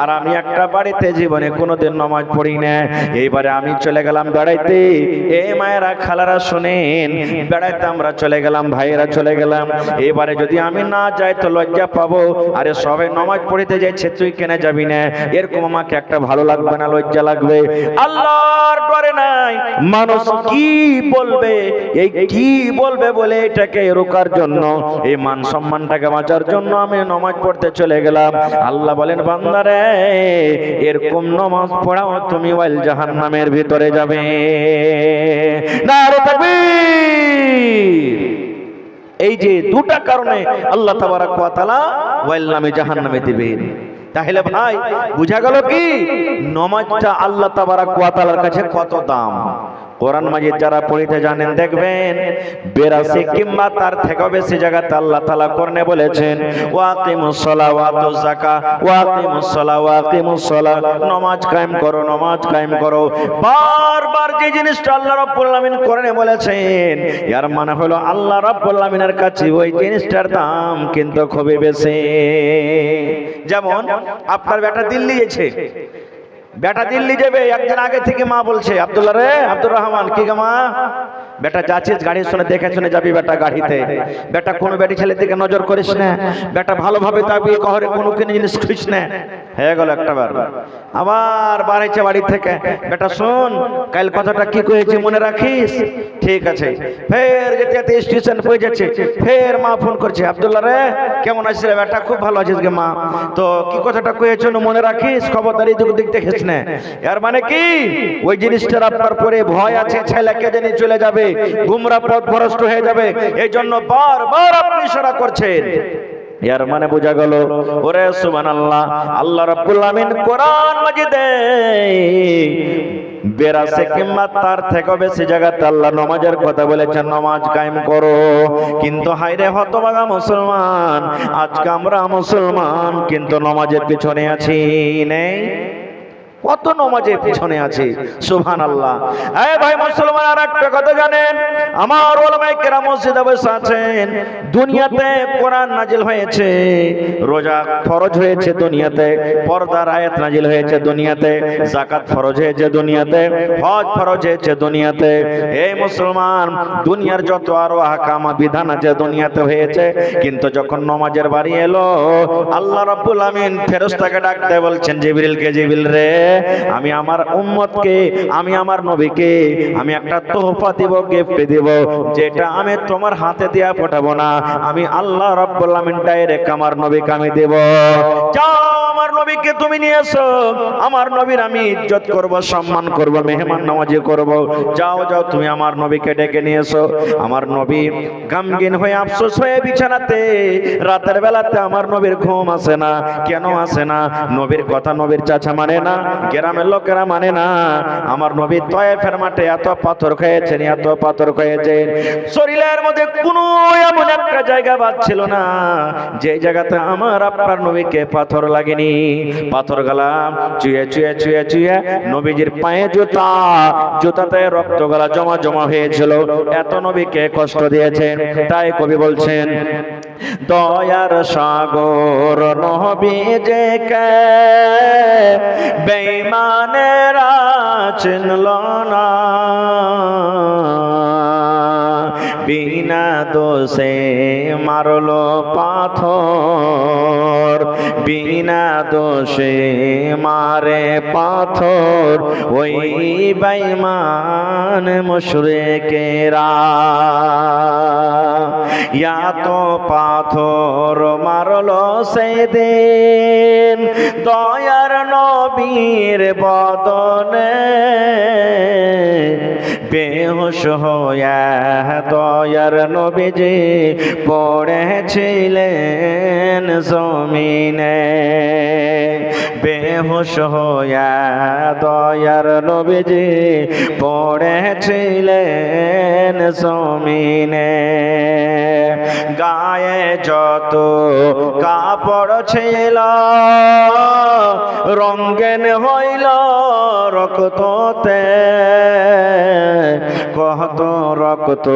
আর আমি একটা বাড়িতে জীবনে কোনোদিন নামাজ পড়ি না। এইবারে আমি চলে গেলাম বেড়াইতে। এই মায়েরা খালারা শোনেন, বেড়াইতে আমরা চলে গেলাম, ভাইয়েরা চলে গেলাম। এবারে যদি আমি না যায় তো লজ্জা পাবো, আরে সবাই নামাজ পড়িতে যাচ্ছে তুই কেন যাবি না, এরকম আমাকে একটা ভালো লাগবে না, লজ্জা লাগবে। আল্লাহর ডরে নাই, মানুষ কি বলবে, এই কি বলবে বলে এটাকে রোকার জন্য, এই মান সম্মানটাকে বাঁচার জন্য আমি নামাজ পড়তে চলে গেলাম। আল্লাহ বলেন বান্দারে এরকম নামাজ পড়াও তুমি ওয়াইল জাহান্নামের ভিতরে যাবে। নারে তাকবীর। এই যে দুটা কারণে আল্লাহ তাবারক ওয়া তাআলা ওয়াইল নামে জাহান্নামে দিবেন। তাহলে ভাই বুঝা গেল কি নামাজটা আল্লাহ তাবারক ওয়া তাআলার কাছে কত দাম। কোরআন মাজিদ যারা পড়িতে জানেন দেখবেন 82 কিংবা তার থেকেও বেশি জায়গাতে আল্লাহ তাআলা কোরআনে বলেছেন ওয়াকিমুস সালাহ ওয়া আতুজ যাকাত, ওয়াকিমুস সালাহ ওয়া আকিমুস সালাহ, নামাজ কায়েম করো, নামাজ কায়েম করো। বারবার যে জিনিসটা আল্লাহ রাব্বুল আলামিন কোরআনে বলেছেন এর মানে হলো আল্লাহ রাব্বুল আলামিনের কাছে ওই জিনিসটার দাম কিন্তু খুবই বেশি। যেমন আপনার বেটা দিল্লি গেছে, বেটা দিল্লি যাবে, একদিন আগে থেকে মা বলছে আব্দুল্লাহ রে আব্দুর রহমান কি গো মা, বেটা যাচ্ছিস গাড়ির শুনে দেখে শুনে যাবি বেটা গাড়িতে, বেটা কোনো বেটি ছেলের দিকে নজর করিস না, বেটা ভালোভাবে যাবি, কখনো কোনো জিনিস খুঁজিস না। হয়ে গেল একটা বার, আবার বাড়িছে বাড়ি থেকে, বেটা শোন কাল কথাটা কি কয়েছি মনে রাখিস, ঠিক আছে। ফের যেতে যেতে স্টেশন পৌঁছে যাচ্ছে, ফের মা ফোন করছে আব্দুল্লাহ রে কেমন আছিস রে বেটা, খুব ভালো আছিস গে মা, তো কি কথাটা কয়েছ মনে রাখিস, খবরদারি দিক দেখিস না। এর মানে কি ওই জিনিসটার আপনার পরে ভয় আছে ছেলেকে জানি চলে যাবে, গুমরা পথ ভ্রষ্ট হয়ে যাবে, এই জন্য বারবার আপনি ইশারা করছেন। এর মানে বোঝা গেল ওরে সুবহানাল্লাহ, আল্লাহ রাব্বুল আমিন কোরআন মাজিদে 82 কিংবা তার থেকেও বেশি জায়গাতে আল্লাহ নামাজের কথা বলেছেন, নামাজ কায়েম করো। কিন্তু হায়রে হতভাগা মুসলমান, আজকে আমরা মুসলমান কিন্তু নামাজের পিছনে আছি নেই, কত নামাজের পিছনে আছে। সুবহানাল্লাহ। এই ভাই মুসলমান আর একটা কথা জানেন, আমার উলামায়ে কেরাম মসজিদে বসে আছেন, দুনিয়াতে কোরআন নাজিল হয়েছে, রোজা ফরজ হয়েছে দুনিয়াতে, পর্দার আয়াত নাজিল হয়েছে দুনিয়াতে, যাকাত ফরজ হয়েছে দুনিয়াতে, হজ ফরজ হয়েছে দুনিয়াতে। এই মুসলমান দুনিয়ার যত আরো আহকাম বিধান আছে দুনিয়াতে হয়েছে, কিন্তু যখন নামাজের বাড়ি এলো আল্লাহ রাব্বুল আমিন ফেরেশতাকে ডাকতে বলছেন জিবরিলকে, জিবরিল রে আমি আমার উম্মতকে, আমি আমার নবীকে আমি একটা তোহফা দিব, গিফট দিব, যেটা আমি তোমার হাতে দিয়া পাঠাবো না, আমি আল্লাহ রাব্বুল আমিন ডাইরেক্ট আমার নবীকে আমি দেব। যাও আমার নবীকে তুমি নিয়ে এসো, আমার নবীর আমি ইজ্জত করব, সম্মান করব, মেহমান নওয়াজি করব। যাও যাও তুমি আমার নবীকে ডেকে নিয়ে এসো। আমার নবী গামগীন হয়ে আফসোস হয়ে বিছানাতে, রাতের বেলাতে আমার নবীর ঘুম আসে না। কেন আসে না? নবীর কথা নবীর চাচা মানে না, গ্রামের লোকেরা মানে না। আমার নবী তয়েফের মাঠে এত পাথর খেয়েছেন, এত পাথর খেয়েছেন, শরীরের মধ্যে কোনো এমন একটা জায়গা বাদ ছিল না যে জায়গাতে আমার আপনার নবীকে পাথর লাগেনি। পাথর গালা চুয়ে চুয়ে চুয়ে চুয়ে নবীজির পায়ে জুতা, জুতাতে রক্ত গালা জমা জমা হয়েছিল, এত নবীকে কষ্ট দিয়েছেন। তাই কবি বলছেন দয়ার সাগর নবী যে কে বেঈমানেরা চিনল না, বিনা দোষে মারলো পাথর, বিনা দোষে মারে পাথর ওই বেঈমান মুশরিকেরা। ইয়া তো পাথর মারলো সেদিন দয়ার নবীর বদনে, বেহুশ হইয়া দয়ার নবীজি পড়েছিলেন জমিনে, বেহুশ হইয়া দয়ার নবীজি পড়েছিলেন জমিনে। গায়ে যত কাপড় ছিল রঙ্গিন হইল রক্ততে, কত রক্ত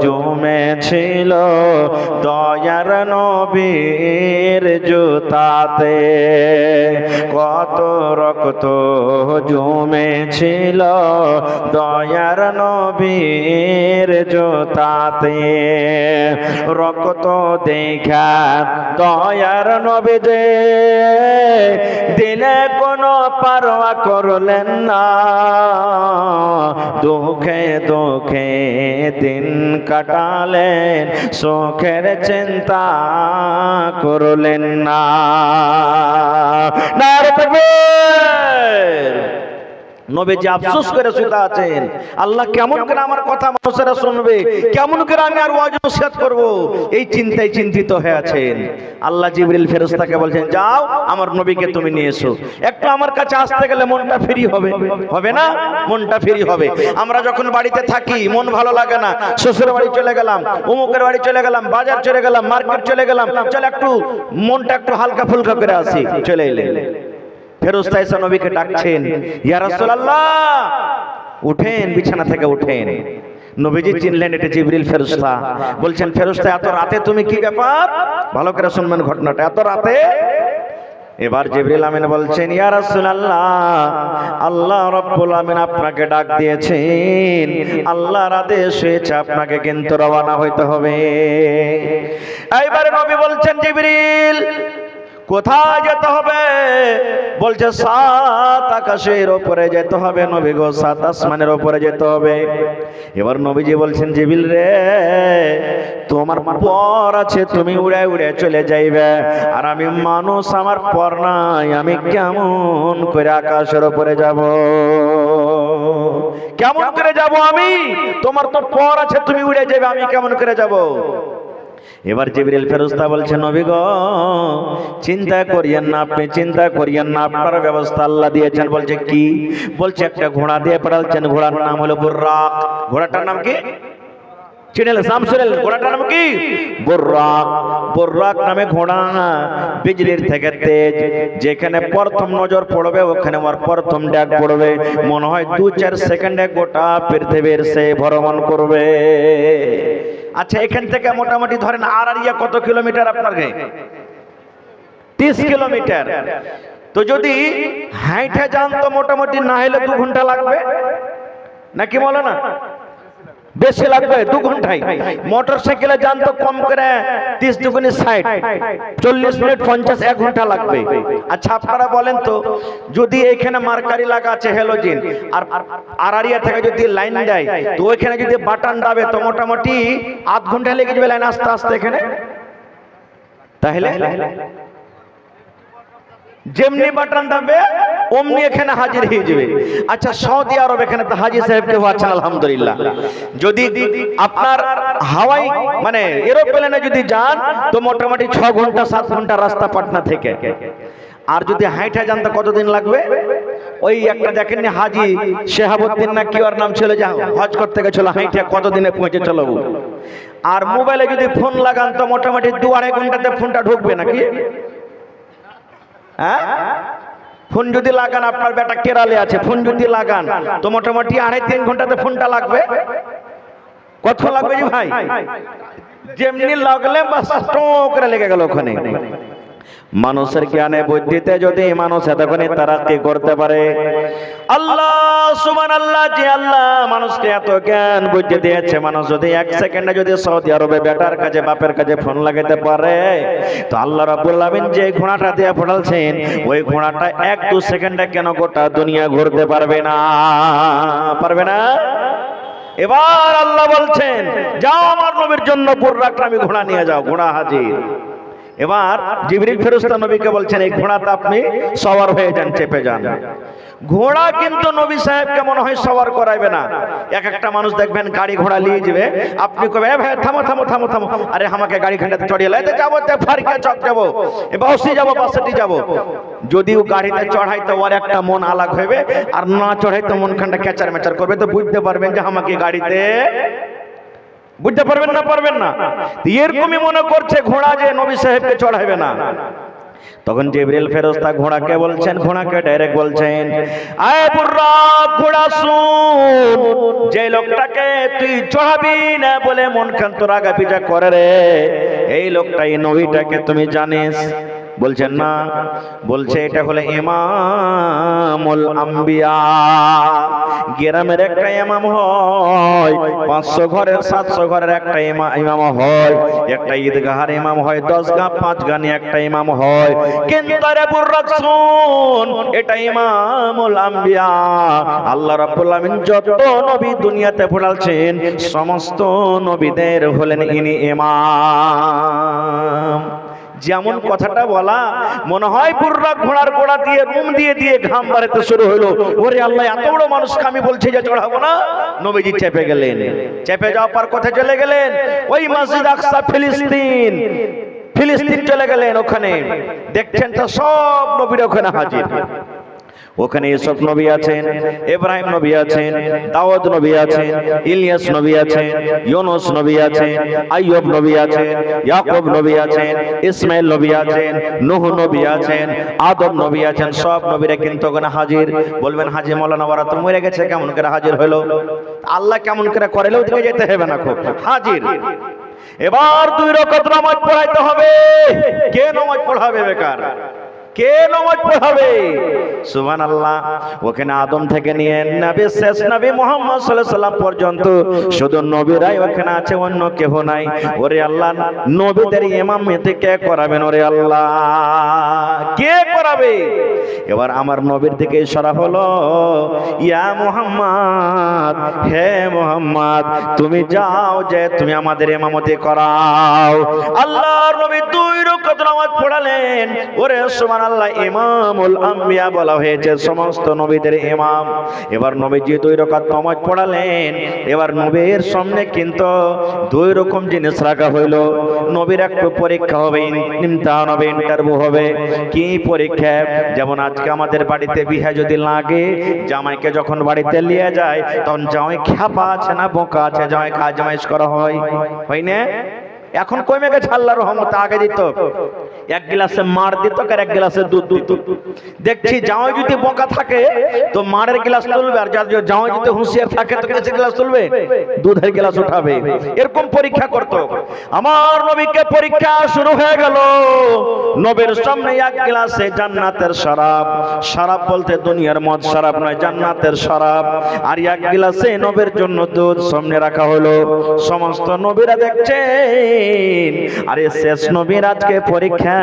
জমেছিল দয়ার নবীর জুতাতে, কত রক্ত জমেছিল দয়ার নবীর জুতাতে। রক্ত দেখা দয়ার নবী যে দিলে কোনো পারোয়া করলেন না, দুঃখে দুঃখে দিন কাটালেন, সুখের চিন্তা করলেন না। নারে তাকবীর! নবীজি আফসোস করে শুতে আছেন, আল্লাহ কেমন করে আমার কথা মানুষেরা শুনবে, কেমন করে আমি আর ওয়াজ নসিহত করব, এই চিন্তায় চিন্তিত হয়ে আছেন। আল্লাহ জিবরিল ফেরেশতাকে বলছেন, যাও আমার নবীকে তুমি নিয়ে এসো। একটু আমার কাছে আসতে গেলে মনটা ফ্রি হবে, হবে না? মনটা ফ্রি হবে। আমরা যখন বাড়িতে থাকি মন ভালো লাগে না, শ্বশুর বাড়ি চলে গেলাম, অমুকের বাড়ি চলে গেলাম, বাজার চলে গেলাম, মার্কেট চলে গেলাম, চল একটু মনটা একটু হালকা ফুলকা করে আসি, চলে এলেন। ফেরেশতা এসে নবীকে ডাকছেন, ইয়া রাসূলুল্লাহ, উঠেন, বিছানা থেকে উঠেন। নবীজি চিনলেন এটা জিবরিল ফেরেশতা। বলছেন, ফেরেশতা এত রাতে তুমি, কি ব্যাপার? ভালো করে শুনবেন ঘটনাটা, এত রাতে? এবার জিবরিল আমিন বলছেন, ইয়া রাসূলুল্লাহ, আল্লাহ রাব্বুল আমিন আপনাকে ডাক দিয়েছেন, আল্লাহর আদেশ হয়েছে আপনাকে কিন্তু রওনা হইতে হবে। এইবারে নবী বলছেন, জিবরিল কোথায় যেতে হবে? বলছে, সাত আকাশের উপরে যেতে হবে নবী গো, সাত আসমানের উপরে যেতে হবে। এবার নবীজি বলছেন, জিবরিল রে, তোমার পর আছে, তুমি উড়ে উড়ে চলে যাইবে, আর আমি মানুষ, আমার পর নাই, আমি কেমন করে আকাশের উপরে যাব? কেমন করে যাব আমি? তোমার তো পর আছে, তুমি উড়ে যাবে, আমি কেমন করে যাব? এবার জিবরিল ফেরেশতা বলছেন, নবী গো, চিন্তা করিয়েন না, আপনি চিন্তা করিয়েন না, আপনার ব্যবস্থা আল্লাহ দিয়েছেন। বলছে কি? বলছে একটা ঘোড়া দিয়ে পাঠাচ্ছেন, ঘোড়ার নাম হলো বুররাক। ঘোড়াটার নাম কি? চিনেন? নাম শুনেন? ঘোড়াটার নাম কি? বুররাক। বুররাক নামে ঘোড়া, বিজলির থেকে তেজ, যেখানে প্রথম নজর পড়বে ওখানে আমার প্রথম ডাক পড়বে, মনে হয় 2-4 সেকেন্ডে গোটা পৃথিবীর সে ভ্রমণ করবে। আচ্ছা, এখান থেকে মোটামুটি ধরেন আরারিয়া কত কিলোমিটার? আপনার 30 কিলোমিটার। তো যদি হাইটে যান তো মোটামুটি না হলে 2 ঘন্টা লাগবে, নাকি বলো না? বেশি লাগবে, 2 ঘন্টায়। মোটর সাইকেলে যান তো কম করে 30 দুগুণে 60, 40 মিনিট 50, 1 ঘন্টা লাগবে। আচ্ছা আপনারা বলেন তো, যদি এখানে মার্কারি লাগা আছে হ্যালোজিন, আর আরারিয়া থেকে যদি লাইন দেয়, তো ওইখানে যদি বাটন দাবে তো মোটামুটি আধ ঘন্টা লেগে যাবে লাইন আস্তে আস্তে এখানে। তাহলে যেমনি বাটন দাবে অমনি এখানে হাজির হয়ে যাবে। আচ্ছা, সৌদি আরব এখানে তো হাজি সাহেব কেউ আছেন আলহামদুলিল্লাহ। যদি আপনার হাওয়াই মানে এরোপ্লেনে যদি যান তো মোটামুটি 6 ঘন্টা 7 ঘন্টা রাস্তা পাটনা থেকে। আর যদি হাইটা যান তো কতদিন লাগবে? ওই একটা দেখেননি হাজি শেহাবুদ্দিন না কি ওর নাম ছিল, যে হজ করতে গেছিল, হাইটা কতদিনে পৌঁছে চলো। আর মোবাইলে যদি ফোন লাগান তো মোটামুটি 2-2.5 ঘন্টাতে ফোনটা ঢুকবে নাকি? হ্যাঁ, ফোন যদি লাগান, আপনার বেটা কেরালে আছে, ফোন যদি লাগান তো মোটামুটি 2.5-3 ঘন্টাতে ফোনটা লাগবে। কত লাগবে জি ভাই? যেমনি লাগলে বাস টোক করে লেগে গেল ওখানে। মানুষের জ্ঞানে বুদ্ধিতে যদি মানুষ এতখানি তারাক্কি করতে পারে, আল্লাহ সুবহানাল্লাহ, যে আল্লাহ মানুষকে এত জ্ঞান বুদ্ধি দিয়েছে, মানুষ যদি 1 সেকেন্ডে যদি সৌদি আরবে বেটার কাছে বাপের কাছে ফোন লাগাতে পারে, তো আল্লাহ রাব্বুল আলামিন যে ঘোড়াটা দিয়ে পাঠালছেন ওই ঘোড়াটা 1-2 সেকেন্ডে কেন গোটা দুনিয়া ঘুরতে পারবে না? পারবে না? এবার আল্লাহ বলছেন, যাও আমার নবীর জন্য বুররাক নামী ঘোড়া নিয়ে যাও। ঘোড়া হাজির। এবার জিবরিল ফেরেশতা নবীকে বলছেন, এই ঘোড়াতে আপনি সওয়ার হয়ে যান, চেপে যান। ঘোড়া কিন্তু নবী সাহেবকে মনে হয় সওয়ার করাইবে না। একটা মানুষ দেখবেন গাড়ি ঘোড়া নিয়ে যাবে, আপনি কবে ভাই থামো থামো থামো থামো, আরে আমাকে গাড়ি ঘাটাতে চড়িয়ে লাইতে যাবো, ফারকে চক যাবো, বাসে যাবো, বাসেটি যাবো। যদিও গাড়িতে চড়াইতে ওর একটা মন আলাগ হইবে, আর না চড়াইতে মন খানটা কেচার মেচার করবে, তো বুঝতে পারবেন যে আমাকে গাড়িতে, বুঝতে পারবেন না? পারবেন না। এরকমই মনে করছে ঘোড়া যে নবী সাহেবকে চড়াইবে না। তখন জিবরিল ফেরেশতা ঘোড়াকে বলছেন, ঘোড়াকে ডাইরেক্ট বলছেন, আয় বুর্রাক, ঘোড়া শুন, যে লোকটাকে তুই চড়াবি না বলে মন খান তোর আগা পিছা করে রে, এই লোকটা, এই নবীটাকে তুমি জানিস? বলছেন না। বলছে এটা হলো ইমামুল আম্বিয়া। গ্রামের একটা ইমাম হয়, 500 ঘরের 700 ঘরের একটা ইমাম হয়, একটা ঈদগাহের ইমাম হয়, 10 গাঁ 5 গানি একটা ইমাম হয়, কিন্তু রে বুর্রাক শুন, এটা ইমামুল আম্বিয়া। আল্লাহ রাব্বুল আলামিন যত নবী দুনিয়াতে পাঠালছেন সমস্ত নবীদের হলেন ইনি ইমাম। যেমন কথাটা বলা মনে হয় বুর্রাক ঘোড়ার গোড়া দিয়ে রুম দিয়ে দিয়ে ঘাম বাড়াতে শুরু হলো। ওরে আল্লাহ, এত বড় মানুষকে আমি বলছি যে চড়াবো না। নবীজি চেপে গেলেন, চেপে যাওয়ার পর কোথায় চলে গেলেন? ওই মসজিদ আকসা, ফিলিস্তিন, ফিলিস্তিন চলে গেলেন। ওখানে দেখছেন তো সব নবীরা ওখানে হাজির। ওখানে ইউসুফ নবী আছেন, ইব্রাহিম নবী আছেন, দাউদ নবী আছেন, ইলিয়াস নবী আছেন, ইউনূস নবী আছেন, আইয়ুব নবী আছেন, ইয়াকুব নবী আছেন, ইসমাইল নবী আছেন, নূহ নবী আছেন, আদম নবী আছেন। সব নবীরা কিন্তু ওখানে হাজির। বলবেন হাজী মাওলানা ওরা তো মরে গেছে, কেমন করে হাজির হলো? আল্লাহ কেমন করে করেলেও দিকে যেতে হবে না, খুব হাজির। এবার 2 রাকাত নামাজ পড়াইতে হবে। কে নামাজ পড়াবে? বেকার কে নামাজ পড়াবে? সুবহানাল্লাহ। ওখানে আদম থেকে নিয়ে নবী, শেষ নবী মুহাম্মদ সাল্লাল্লাহু আলাইহি সাল্লাম পর্যন্ত শুধু নবীরাই ওখানে আছে, অন্য কেউ নাই। ওরে আল্লাহ, নবীদের ইমামতি কে করাবেন? ওরে আল্লাহ, কে করাবে? এবার আমার নবীর দিকে ইশারা হলো, ইয়া মুহাম্মদ, হে মুহাম্মদ, তুমি যাও, যে তুমি আমাদের ইমামতি করাও। আল্লাহর নবী 2 রাকাত নামাজ পড়ালেন। ওরে সুবহানাল্লাহ, ইমামুল আম্বিয়া বলা হয়েছে, সমস্ত নবীদের ইমাম। এবার নবীজি 2 রাকাত নামাজ পড়ালেন। এবার নবীর সামনে কিন্তু 2 রকম জিনিস রাখা হইল। নবীর একটু পরীক্ষা হবে, ইমতিহান হবে, ইন্টারভিউ হবে। কি পরীক্ষা? যেমন আজকে আমাদের বাড়িতে বিয়ে যদি লাগে, জামাইকে যখন বাড়িতে নিয়ে যায় তখন জামাই খ্যাপা আছে না বোকা আছে? জামাই কাজ জামাইশ করা হয় না? এখন কই মেঘে আল্লাহর রহমতে আগে দিত 1 গ্লাসে মার দিত, আর 1 গ্লাসে দুধ দিত। দেখছি জামাই যদি বোকা থাকে তো মারের গ্লাস তুলবে, আর জামাই যদি হুঁশিয়ার থাকে তো কিসের গ্লাস তুলবে? দুধের গ্লাস উঠাবে। এরকম পরীক্ষা করত। আমার নবীকে পরীক্ষা শুরু হয়ে গেল। নবীর সামনে 1 গ্লাসে জান্নাতের শরাব, শরাব বলতে দুনিয়ার মদ শরাব নয়, জান্নাতের শরাব, আর 1 গ্লাসে নবীর জন্য দুধ সামনে রাখা হলো। সমস্ত নবীরা দেখছেন। আরে শেষ নবীর আজকে পরীক্ষা,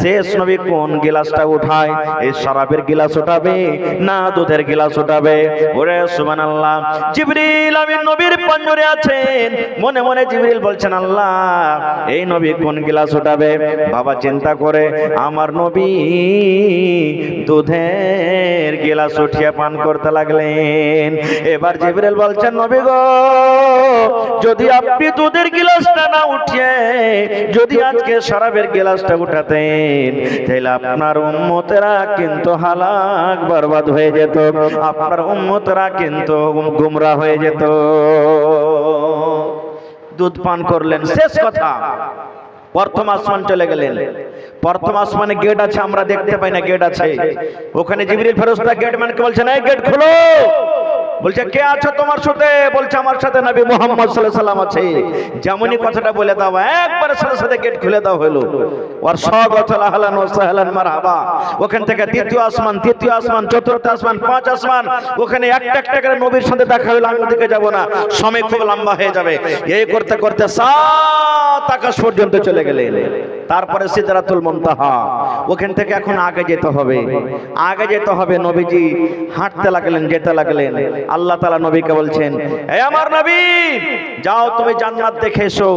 শেষ নবী কোন গ্লাসটা উঠায়? এই শরাবের গ্লাস উঠাবে না দুধের গ্লাস উঠাবে? ওরে সুবহানাল্লাহ। জিবরিল আমিন নবীর পাঞ্জরে আছেন। মনে মনে জিবরিল বলছেন, আল্লাহ, এই নবী কোন গ্লাস উঠাবে? বাবা চিন্তা করে আমার নবী দুধের গ্লাস উঠিয়ে পান করতে লাগলেন। এবার জিবরিল বলছেন, নবী গো, যদি আপনি দুধের গ্লাসটা না উঠিয়ে যদি আজকে শরাবের গ্লাসটা উঠাতেন, তাহলে আপনার উম্মতেরা কিন্তু হালাক বরবাদ হয়ে যেত, আপনার উম্মতেরা কিন্তু গুমরা হয়ে যেত। দুধ পান করলেন, শেষ কথা। প্রথম আসমান চলে গেলেন। প্রথম আসমানে গেট আছে, আমরা দেখতে পাই না, গেট আছে। ওখানে জিবরিল ফেরেশতা গেটম্যানকে বলছেন, এই গেট খোলো। বলছে, কে আছো তোমার সাথে? বলছে, আমার সাথে নবী মুহাম্মদ সাল্লাল্লাহু আলাইহি সাল্লাম আছে। যেমনই কথাটা বলে দাও, একবার সাথে সাথে গেট খুলে দাও হলো। ওর স্বাগত, আহলান ওয়া সাহলান, মারহাবা। ওখান থেকে দ্বিতীয় আসমান, তৃতীয় আসমান, চতুর্থ আসমান, 5 আসমান। ওখানে একটা একটা করে নবীর সাথে দেখা হলো। আমি ওদিকে যাব না, সময় খুব লম্বা হয়ে যাবে। এই করতে করতে 7 আকাশ পর্যন্ত চলে গেলেন। তারপরে সিদরাতুল মুনতাহা। ওখান থেকে এখন আগে যেতে হবে, আগে যেতে হবে। নবীজি হাঁটতে লাগলেন, যেতে লাগলেন। আল্লাহ তাআলা নবীকে বলছেন, হে আমার নবী, যাও তুমি জান্নাত দেখে এসো,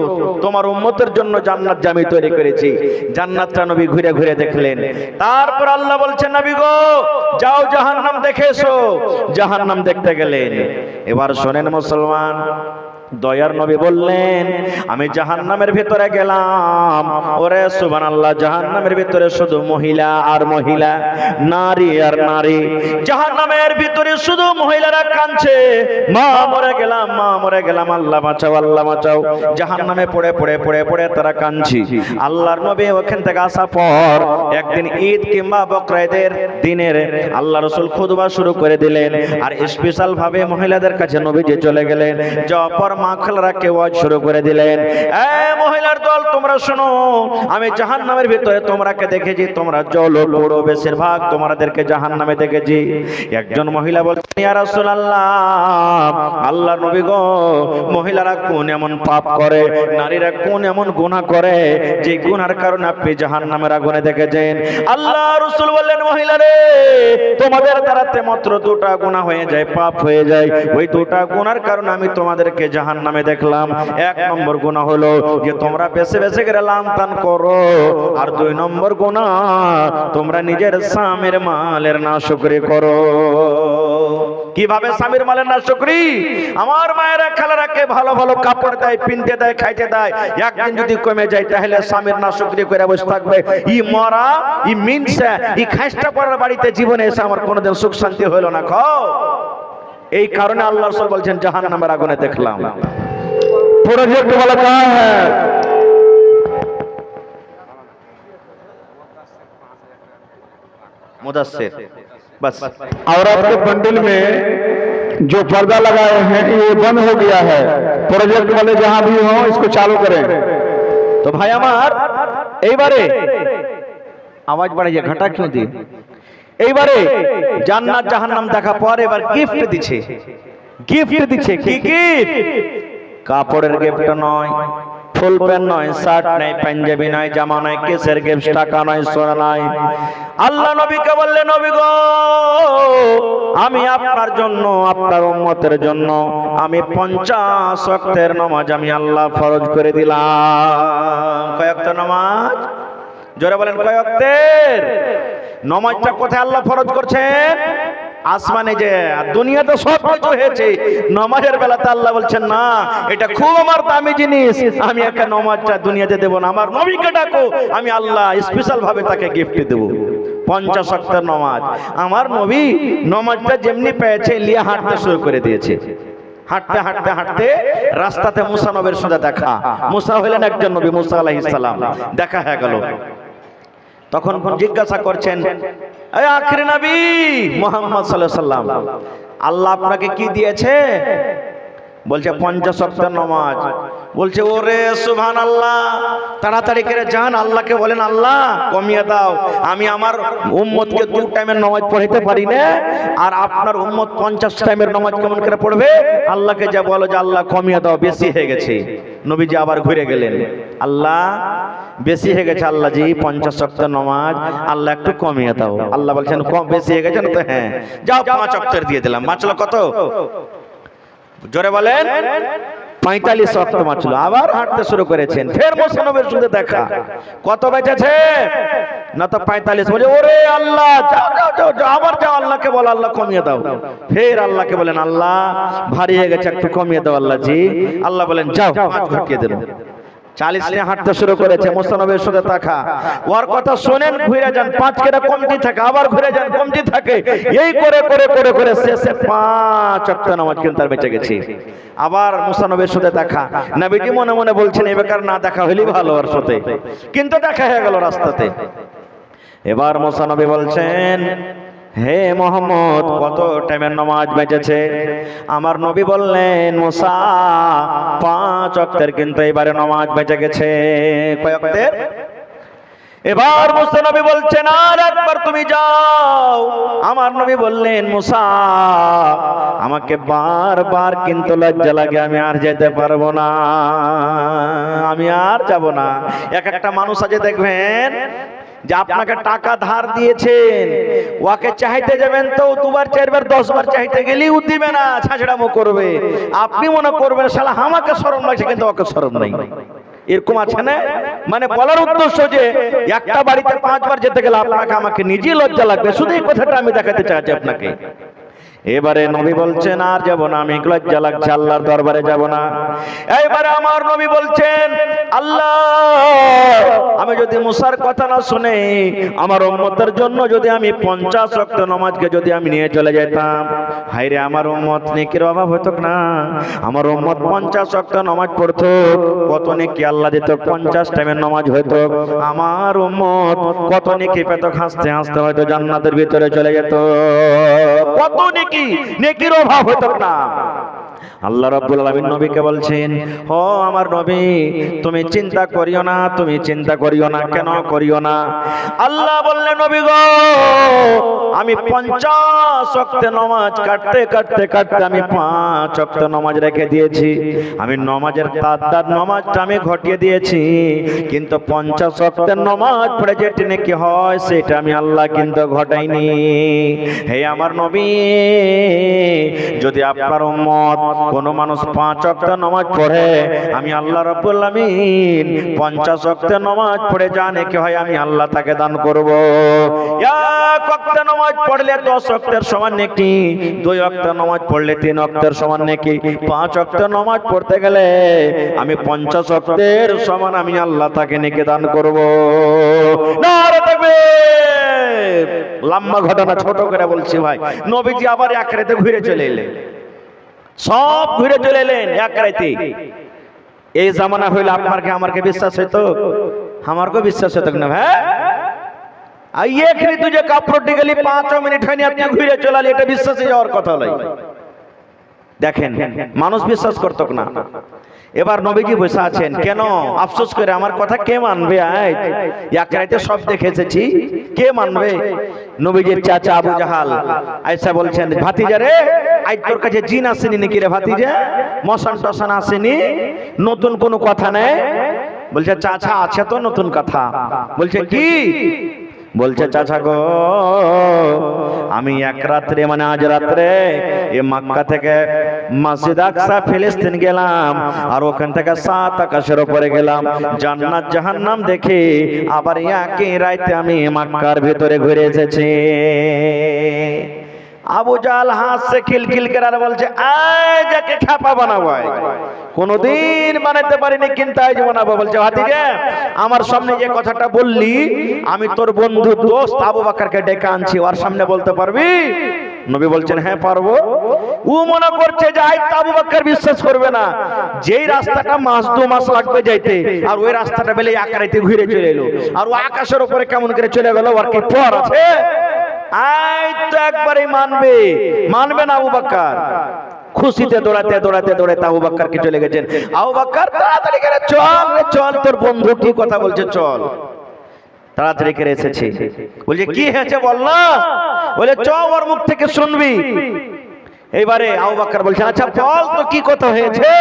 তোমার উম্মতের জন্য জান্নাত আমি তৈরি করেছি। জান্নাতটা নবী ঘুরে ঘুরে দেখলেন। তারপর আল্লাহ বলছেন, নবী গো, যাও জাহান্নাম দেখে এসো। জাহান্নাম দেখতে গেলেন। এবার শোনেন মুসলমান, দয়ার নবী বললেন আমি জাহান্নামের ভিতরে গেলাম, ওরে সুবহানাল্লাহ, জাহান্নামের ভিতরে শুধু মহিলা আর মহিলা, নারী আর নারী, জাহান্নামের ভিতরে শুধু মহিলারা কাঁদছে, মা মরে গেলাম, মা মরে গেলাম, আল্লাহ বাঁচাও, আল্লাহ বাঁচাও। জাহান্নামে পড়ে পড়ে পড়ে পড়ে তারা কাঁদছে। আল্লাহর নবী ওখান থেকে আসা পর একদিন ঈদ কিংবা বকরা ঈদের দিনের আল্লাহ রাসূল খুতবা শুরু করে দিলেন, আর স্পেশাল ভাবে মহিলাদের কাছে নবীজি চলে গেলেন, যাওয়ার পর মা খালারাকে ওয়াজ শুরু করে দিলেন, এ মহিলার দল তোমরা শোনো, আমি জাহান্নামের ভিতরে তোমরাকে দেখেছি, তোমরা জলো বড় বেশিরভাগ তোমাদেরকে জাহান্নামে দেখেছি। একজন মহিলা বলছেন, ইয়া রাসূলুল্লাহ, আল্লাহর নবী গো, মহিলারা কোন এমন পাপ করে, নারীরা কোন এমন গুনাহ করে যে গুনার কারণে আপনি জাহান্নামের আগুনে দেখেছেন? আল্লাহ রাসূল বললেন, মহিলারে, তোমাদের দ্বারাতে মাত্র দুটা গুনাহ হয়ে যায়, পাপ হয়ে যায়, ওই দুটা গুনার কারণে আমি তোমাদেরকে জাহান্নামে দেখলাম। এক নম্বর গুনাহ হলো যে তোমরা বেশি বেশি করে লামতান করো, আর দুই নম্বর গুনাহ তোমরা নিজের স্বামীর মালের নাশকরি করো। কিভাবে স্বামীর মালের নাশকরি? আমার মায়েরা খালারাকে ভালো ভালো কাপড় দেয়, পিনতে দেয়, খাইতে দেয়, একদিন যদি কমে যায় তাহলে স্বামীর নাশকরি করে বসে থাকবে। ই মরা, ই মিনসা, ই খাইস্টা পড়ার বাড়িতে জীবনে এসে আমার কোনোদিন সুখ শান্তি হইল না। খাও, এই কারণে আল্লাহ রাসূল বলছেন জাহান্নামের আগুনে দেখলাম। प्रोजेक्ट वाला कहाँ है? मुदस्सिर, बस। औरत के बंडल में जो पर्दा लगाए हैं ये बंद हो गया है, प्रोजेक्ट वाले जहां भी हो इसको चालू करें। तो भाई আমার এইবারে আওয়াজ বাড়িয়ে ঘাটা क्यों দি? এইবারে জান্নাত জাহান্নাম দেখা পর এবার গিফট দিচ্ছে, গিফট দিচ্ছে। কি গিফট? কাপড়ের গিফট নয়, ফুল প্যান্ট নয়, শার্ট নয়, পাঞ্জাবি নয়, জামা নয়, কেসের গিফট, টাকা নয়, সোনা নয়। আল্লাহ নবীকে বললেন, নবী গো, আমি আপনার জন্য, আপনার উম্মতের জন্য আমি 50 ওয়াক্তের নামাজ আমি আল্লাহ ফরজ করে দিলাম। কয় ওয়াক্তের নামাজ? জোরে বলেন, কয় ওয়াক্তের নামাজটা কোথায় আল্লাহ ফরজ করছেন? আসমানে। যে দুনিয়াতে সব কিছু হয়েছে, নামাজের বেলাতে আল্লাহ বলছেন না, এটা খুব আমার দামি জিনিস, আমি একটা নামাজটা দুনিয়াতে দেব না, আমার নবীকে ডাকো, আমি আল্লাহ স্পেশাল ভাবে তাকে গিফট দেব। 50 ওয়াক্তের নামাজ। আমার নবী নামাজটা যেমনি পেয়েছে লিয়ে হাঁটতে শুরু করে দিয়েছে। হাঁটতে হাঁটতে হাঁটতে রাস্তাতে মুসা নবীর সাথে দেখা। মুসা হলেন একজন নবী, মুসা আলাইহিস সালাম, দেখা হয়ে গেল। তখন জিজ্ঞাসা করছেন, এই আখিরি নবী মুহাম্মদ সাল্লাল্লাহু আলাইহি সাল্লাম, আল্লাহ আপনাকে কি দিয়েছে? বলছে 50 ওয়াক্তের নামাজ। বলছে, ওরে সুবহানাল্লাহ, তাড়াতাড়ি করে যান আল্লাহকে বলেন, আল্লাহ কমিয়ে দাও, আমি আমার উম্মতকে 2 টাইমের নামাজ পড়াইতে পারি না, আর আপনার উম্মত 50 টাইমের নামাজ কেমন করে পড়বে? আল্লাহকে যা বলো যে আল্লাহ কমিয়ে দাও, বেশি হয়ে গেছে। নবীজি আবার ঘুরে গেলেন, আল্লাহ বেশি হয়ে গেছে, আল্লাহ জি 50 ওয়াক্তের নামাজ আল্লাহ একটু কমিয়ে দাও। আল্লাহ বলছেন, কম বেশি হয়ে গেছে না? তো হ্যাঁ, যাও 5 ওয়াক্তের দিয়ে দিলাম। বাঁচলো কত? জোরে বলেন, 45 ওয়াক্ত বাঁচলো। আবার হাঁটতে শুরু করেছেন, ফের মুসা নবীর সাথে দেখা। কত বেঁচেছে? না তো 45। বলে, ওরে আল্লাহ, যাও যাও যাও যাও, আবার যাও আল্লাহকে বলো আল্লাহ কমিয়ে দাও। ফের আল্লাহকে বলেন, আল্লাহ ভারী হয়ে গেছে, একটু কমিয়ে দাও আল্লাহ জি। আল্লাহ বলেন, যাও 5 ঘটিয়ে দেব। 40 নিয়ে হাঁটতে শুরু করেছে, মুসা নবীর সাথে দেখা। ওর কথা শোনেন, ঘুরে যান, 5 কেটে কমতি থাকে, আবার ঘুরে যান, কমতি থাকে, এই করে করে করে করে শেষে 5 ওয়াক্ত নামাজ কিন্তু তার বেঁচে গেছে। আবার মুসা নবীর সাথে দেখা। নবীজি মনে মনে বলছেন, এই বেকার না দেখা হলেই ভালো ওর সাথে, কিন্তু দেখা হয়ে গেল রাস্তাতে। এবার মুসা নবী বলছেন, হে মোহাম্মদ, কত টাইমের নামাজ বেঁচেছে? আমার নবী বললেন, মুসা 5 ওয়াক্তের কিন্তু এবারে নামাজ বেঁচে গেছে। কয় ওয়াক্তের? এবার মুসা নবী বলছেন, আর একবার তুমি যাও। আমার নবী বললেন, মুসা আমাকে বারবার কিন্তু লজ্জা লাগে, আমি আর যেতে পারবো না, আমি আর যাব না। একটা মানুষ আছে দেখবেন যে আপনাকে টাকা ধার দিয়েছেন, ওকে চাইতে যাবেন তো 2 বার 4 বার 10 বার চাইতে গেলেই ও দিবে না, ছাঁচড়ামো করবে। আপনি মনে করবেন শালা আমাকে শরম লাগছে, কিন্তু ওকে শরম নাই। এরকম আছে না? মানে বলার উদ্দেশ্য যে একটা বাড়িতে 5 বার যেতে গেলে আপনাকে আমাকে নিজেই লজ্জা লাগবে। শুধু এই কথাটা আমি দেখাতে চাইছি আপনাকে। এবারে নবী বলছেন আর যাব না, আমি লজ্জা লাগছে, আল্লাহর দরবারে যাব না। এইবারে আমার নবী বলছেন, আল্লাহ আমি যদি মুসার কথা না শুনে আমার উম্মতের জন্য যদি আমি 50 ওয়াক্ত নামাজকে যদি আমি নিয়ে চলে যেতাম, হায়রে আমার উম্মত নেকির অভাব হতো না। আমার উম্মত 50 ওয়াক্ত নামাজ পড়তো, কত নেকি আল্লাহ দিত, 50 টাইমের নামাজ হইতো, আমার উম্মত কত নেকি পেত, হাসতে হাসতে হয়তো জান্নাতের ভিতরে চলে যেত। কত নেকি, নেকির অভাব হতো না। আল্লাহ রাব্বুল আলামিন নবীকে বলছেন, ও আমার নবী তুমি চিন্তা করিও না, তুমি চিন্তা করিও না। কেন করিও না? আল্লাহ বললেন, নবী গো আমি 50 ওয়াক্ত নামাজ কাটতে কাটতে কাটতে আমি 5 ওয়াক্ত নামাজ রেখে দিয়েছি। আমি নামাজের তার নামাজটা আমি ঘটিয়ে দিয়েছি, কিন্তু 50 ওয়াক্তের নামাজ পড়ে যেটা নাকি হয় সেটা আমি আল্লাহ কিন্তু ঘটাইনি। হে আমার নবী, যদি আপনার উম্মত কোন মানুষ 5 ওয়াক্ত নামাজ পড়ে, আমি আল্লাহ রাব্বুল আলামিন 50 ওয়াক্ত নামাজ পড়ে যা নেকি হয় আমি আল্লাহ তাকে দান করব। এক ওয়াক্ত নামাজ পড়লে 10 ওয়াক্তের সমান নেকি, 2 ওয়াক্ত নামাজ পড়লে 3 ওয়াক্তের সমান নেকি, 5 ওয়াক্ত নামাজ পড়তে গেলে আমি 50 ওয়াক্তের সমান আমি আল্লাহ তাকে নেকি দান করব। নারে তাকবীর! লম্বা ঘটনা ছোট করে বলছি ভাই। নবীজি আবার এক রাতে ঘুরে চলে এলেন, সব ঘুরে চলে এলেন এক রাতে। এই জামানা হইলে আপনারকে আমারকে বিশ্বাস হইতো? আমারকে বিশ্বাস হতো না ভাই। আইয়ে এখানে তুই যে কাপড়টি গেলি 5 মিনিট হয়নি আপনি ঘুরে চলে এলি, এটা বিশ্বাসে যাওয়ার কথা নয়। দেখেন মানুষ বিশ্বাস করতো না। এবার নবীজি বসে আছেন, কেন আফসোস করে আমার কথা কে মানবে? এক রাতে সব দেখে এসেছি, কে মানবে? নবীজির চাচা আবু জাহাল আয়েশা বলছেন, ভাতিজা রে আজ তোর কাছে জিন আসেনি নাকি রে ভাতিজা? মশান টশান আসেনি? নতুন কোনো কথা নেই? বলছে চাচা আছে তো নতুন কথা। বলছে কি? বলছে চাচা গো আমি এক রাত্রে মানে আজ রাত্রে এ মক্কা থেকে মসজিদ আকসা ফিলিস্তিন গেলাম, আর ওখান থেকে 7 আকাশের উপরে গেলাম, জান্নাত জাহান্নাম দেখে আবার একই রাতে আমি মক্কার ভিতরে ঘুরে এসেছি। আবু জাহাল হাসছে খিলখিল করে আর বলছে, আয় যাকে খ্যাপা বানাবো, কোনদিন বানাতে পারিনি কিন্তু আজ বানাবো। বলছে ভাতিজা আমার সামনে যে কথাটা বললি, আমি তোর বন্ধু দোস্ত আবু বকরকে ডেকে আনছি, ওর সামনে বলতে পারবি? নবী বলছেন হ্যাঁ পারবো। ও মনে করছে যে আজ আবু বকর বিশ্বাস করবে না, যেই রাস্তাটা মাস 2 মাস লাগবে যাইতে, আর ওই রাস্তাটা বেলে এক রাতে ঘুরে চলে এলো, আর ও আকাশের উপরে কেমন করে চলে গেল, ওর কি পর আছে? আজ তো একবারই মানবে, মানবে না আবু বকর। খুশিতে দৌড়াতে দৌড়াতে দৌড়াতে আবু বকরকে চলে গেছেন। আবু বকর তাড়াতাড়ি করে চল চল, তোর বন্ধু কি কথা বলছে চল। তাড়াতাড়ি করে এসেছে। বলছে কি হয়েছে বল না? বলে চ ওর মুখ থেকে শুনবি। এইবারে আবু বকর বলছে আচ্ছা বল তো কি কথা হয়েছে।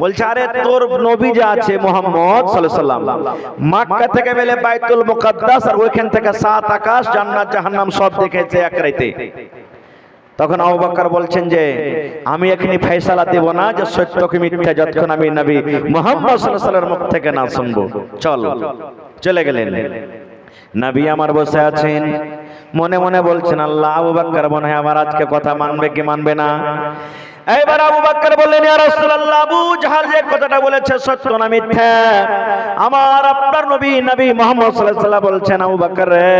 বলছে আরে তোর নবী যে আছে মুহাম্মদ সাল্লাল্লাহু আলাইহি ওয়াসাল্লাম, মক্কা থেকে বেলে বাইতুল মুকাদ্দাস আর ওইখান থেকে 7 আকাশ জান্নাত জাহান্নাম সব দেখেছে এক রাতে। তখন আবু বকর বলছেন যে আমি এখনি ফয়সালা দেব না যে সত্য কি মিথ্যা, যতক্ষণ আমি নবী মুহাম্মদ সাল্লাল্লাহু আলাইহি ওয়াসাল্লামের মুখ থেকে না শুনবো। চল চলে গেলেন। নবী আমার বসে আছেন, মনে মনে বলছেন আল্লাহ আবু বকর মনে হয় আমার আজকে কথা মানবে কি মানবে না। এইবার আবু বকর বললেন ইয়া রাসূলুল্লাহ, আবু জাহাল যে কথাটা বলেছে সত্য না মিথ্যা? আমার আপনার নবী মুহাম্মদ সাল্লাল্লাহু আলাইহি ওয়াসাল্লাম বলছেন আবু বকর রে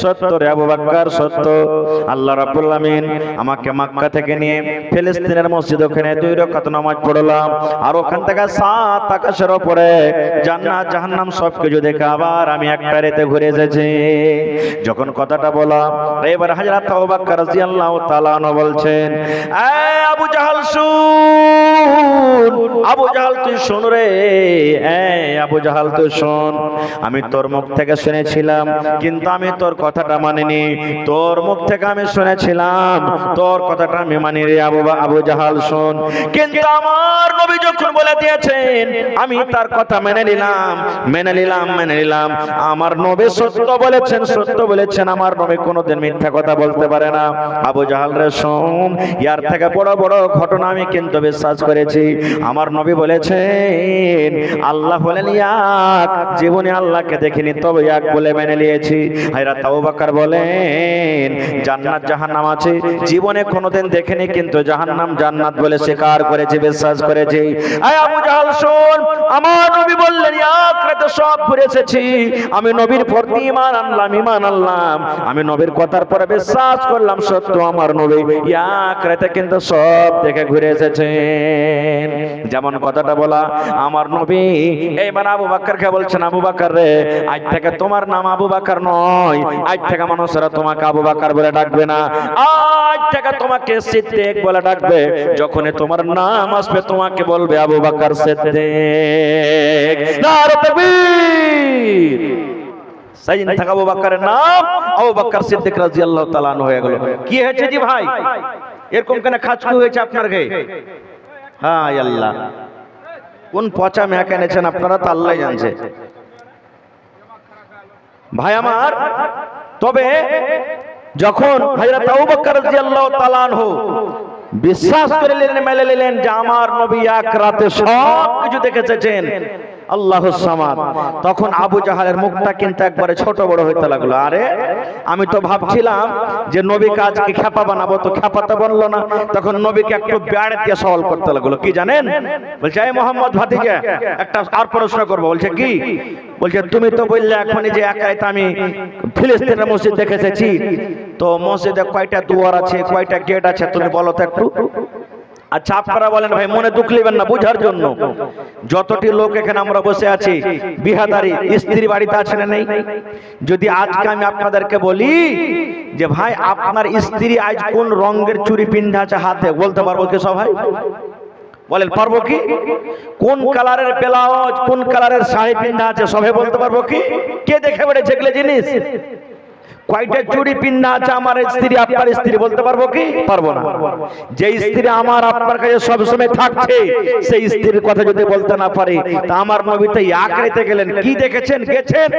সত্য রে আবু বকর সত্য। আল্লাহ রাব্বুল আমিন আমাকে মক্কা থেকে নিয়ে ফিলিস্তিনের মসজিদ ওখানে 2 রাকাত নামাজ পড়লাম, আর ওখান থেকে 7 আকাশের উপরে জান্নাত জাহান্নাম সব কিছু দেখে আবার আমি একটা রাতে ঘুরে এসেছি। যখন কথাটা বললাম, এবার হযরত আবু বকর রাদিয়াল্লাহু তাআলা আনহু বলছেন আবু জাহাল শুন, আবু জাহাল তুই শোন রে, আবু জাহাল তুই শোন, আমি তোর মুখ থেকে শুনেছিলাম কিন্তু আমি তোর কথাটা মানিনি, তোর মুখ থেকে আমি শুনেছিলাম তোর কথাটা আমি মানি রে আবু জাহাল শোন। কিন্তু আমার নবী যখন বলে দিয়েছেন আমি তার কথা মেনে নিলাম মেনে নিলাম মেনে নিলাম। আমার নবী সত্য বলেছেন সত্য বলেছেন, আমার নবী কোনোদিন মিথ্যা কথা বলতে পারে না। আবু জাহাল রে শোন, ইয়ার থেকে বড় বড় ঘটনা আমি কিন্তু বিশ্বাস করেছি। আমার নবী বলেছেন আল্লাহ হলেন এক, জীবনে আল্লাহকে দেখিনি তবে এক বলে মেনে নিয়েছি। হযরত আবু বকর বলেন জান্নাত জাহান্নাম আছে, জীবনে কোনোদিন দেখিনি কিন্তু জাহান্নাম জান্নাত বলে স্বীকার করেছি, বিশ্বাস করেছি। আয় আবু জাহাল শোন, আমার নবী বললেন এক রাতে সব ঘুরে এসেছি, আমি নবীর প্রতি ঈমান আনলাম, আমি নবীর কথার পরে বিশ্বাস করলাম সত্য আমার নবী এক রাতে কিন্তু সব দেখে ঘুরে এসেছেন। যেমন কথাটা বলা আমার নবী এইবার আবু বকরকে বলছেন আবু বকর রে, আজ থেকে তোমার নাম আবু বকর নয়, আজ থেকে মানুষেরা তোমাকে আবু বকর বলে ডাকবে না, আজ থেকে তোমাকে সিদ্দিক বলে ডাকবে। যখনই তোমার নাম আসবে তোমাকে বলবে আবু বকর সিদ্দিক। নারে তাকবীর। সেদিন থেকে আবু বকরের নাম আবু বকর সিদ্দিক রাদিয়াল্লাহু তাআলা আনহু হয়ে গেল। কি হয়েছে জি ভাই, এরকম কেন খাচকু হয়েছে আপনার গায়ে? হ্যাঁ আল্লাহ, কোন পচা মেয়াকে এনেছেন আপনারা তা আল্লাহ জানছে। ভাই আমার, তবে যখন হযরত আবু বকর রাদিয়াল্লাহু তাআলা আনহু বিশ্বাস করে নিলেন, মেনে নিলেন যে আমার নবী এক রাতে সব কিছু দেখে এসেছেন, আল্লাহুস সামাদ, তখন আবু জাহালের মুখটা কিন্তু একবারে ছোট বড় হইতে লাগলো। আরে আমি তো ভাবছিলাম যে নবীকে আজকে খেপা বানাবো, তো খেপাতে বললো না। তখন নবীকে একটু ব্যাড় দিয়ে সওয়াল করতে লাগলো, কি জানেন? বলছে এই মোহাম্মদ ভাতিজা, একটা আর প্রশ্ন করবো। বলছে কি? বলছে তুমি তো বললে এখনই যে এক রাতে আমি ফিলিস্তিনের মসজিদ দেখে এসেছি, তো মসজিদে কয়টা দুয়ার আছে, কয়টা গেট আছে তুমি বলো তো একটু। আচ্ছা আপনারা বলেন ভাই, মনে দুঃখ নেবেন না, বুঝার জন্য। যতটি লোক এখানে আমরা বসে আছি, বিহাদারি স্ত্রী বাড়িতে আছে না নেই? যদি আজকে আমি আপনাদেরকে বলি যে ভাই আপনার স্ত্রী আজ কোন রঙের চুড়ি পিন্ধা আছে হাতে, বলতে পারবো কি সবাই? বলেন পারবো কি? কোন কালারের ব্লাউজ, কোন কালারের শাড়ি পিন্ধা আছে সবাই বলতে পারবো কি? কে দেখে বেড়েছে এগুলো জিনিস? কয়টা চুড়ি পিন্ধা আছে আমার স্ত্রী, আপনার স্ত্রী, বলতে পারবো কি? পারবো না। যে স্ত্রী আমার আপনার কাছে সবসময় থাকছে, সেই স্ত্রীর কথা যদি বলতে না পারি, তা আমার নবী তো আকৃতে গেলেন, কি দেখেছেন? গেছেন,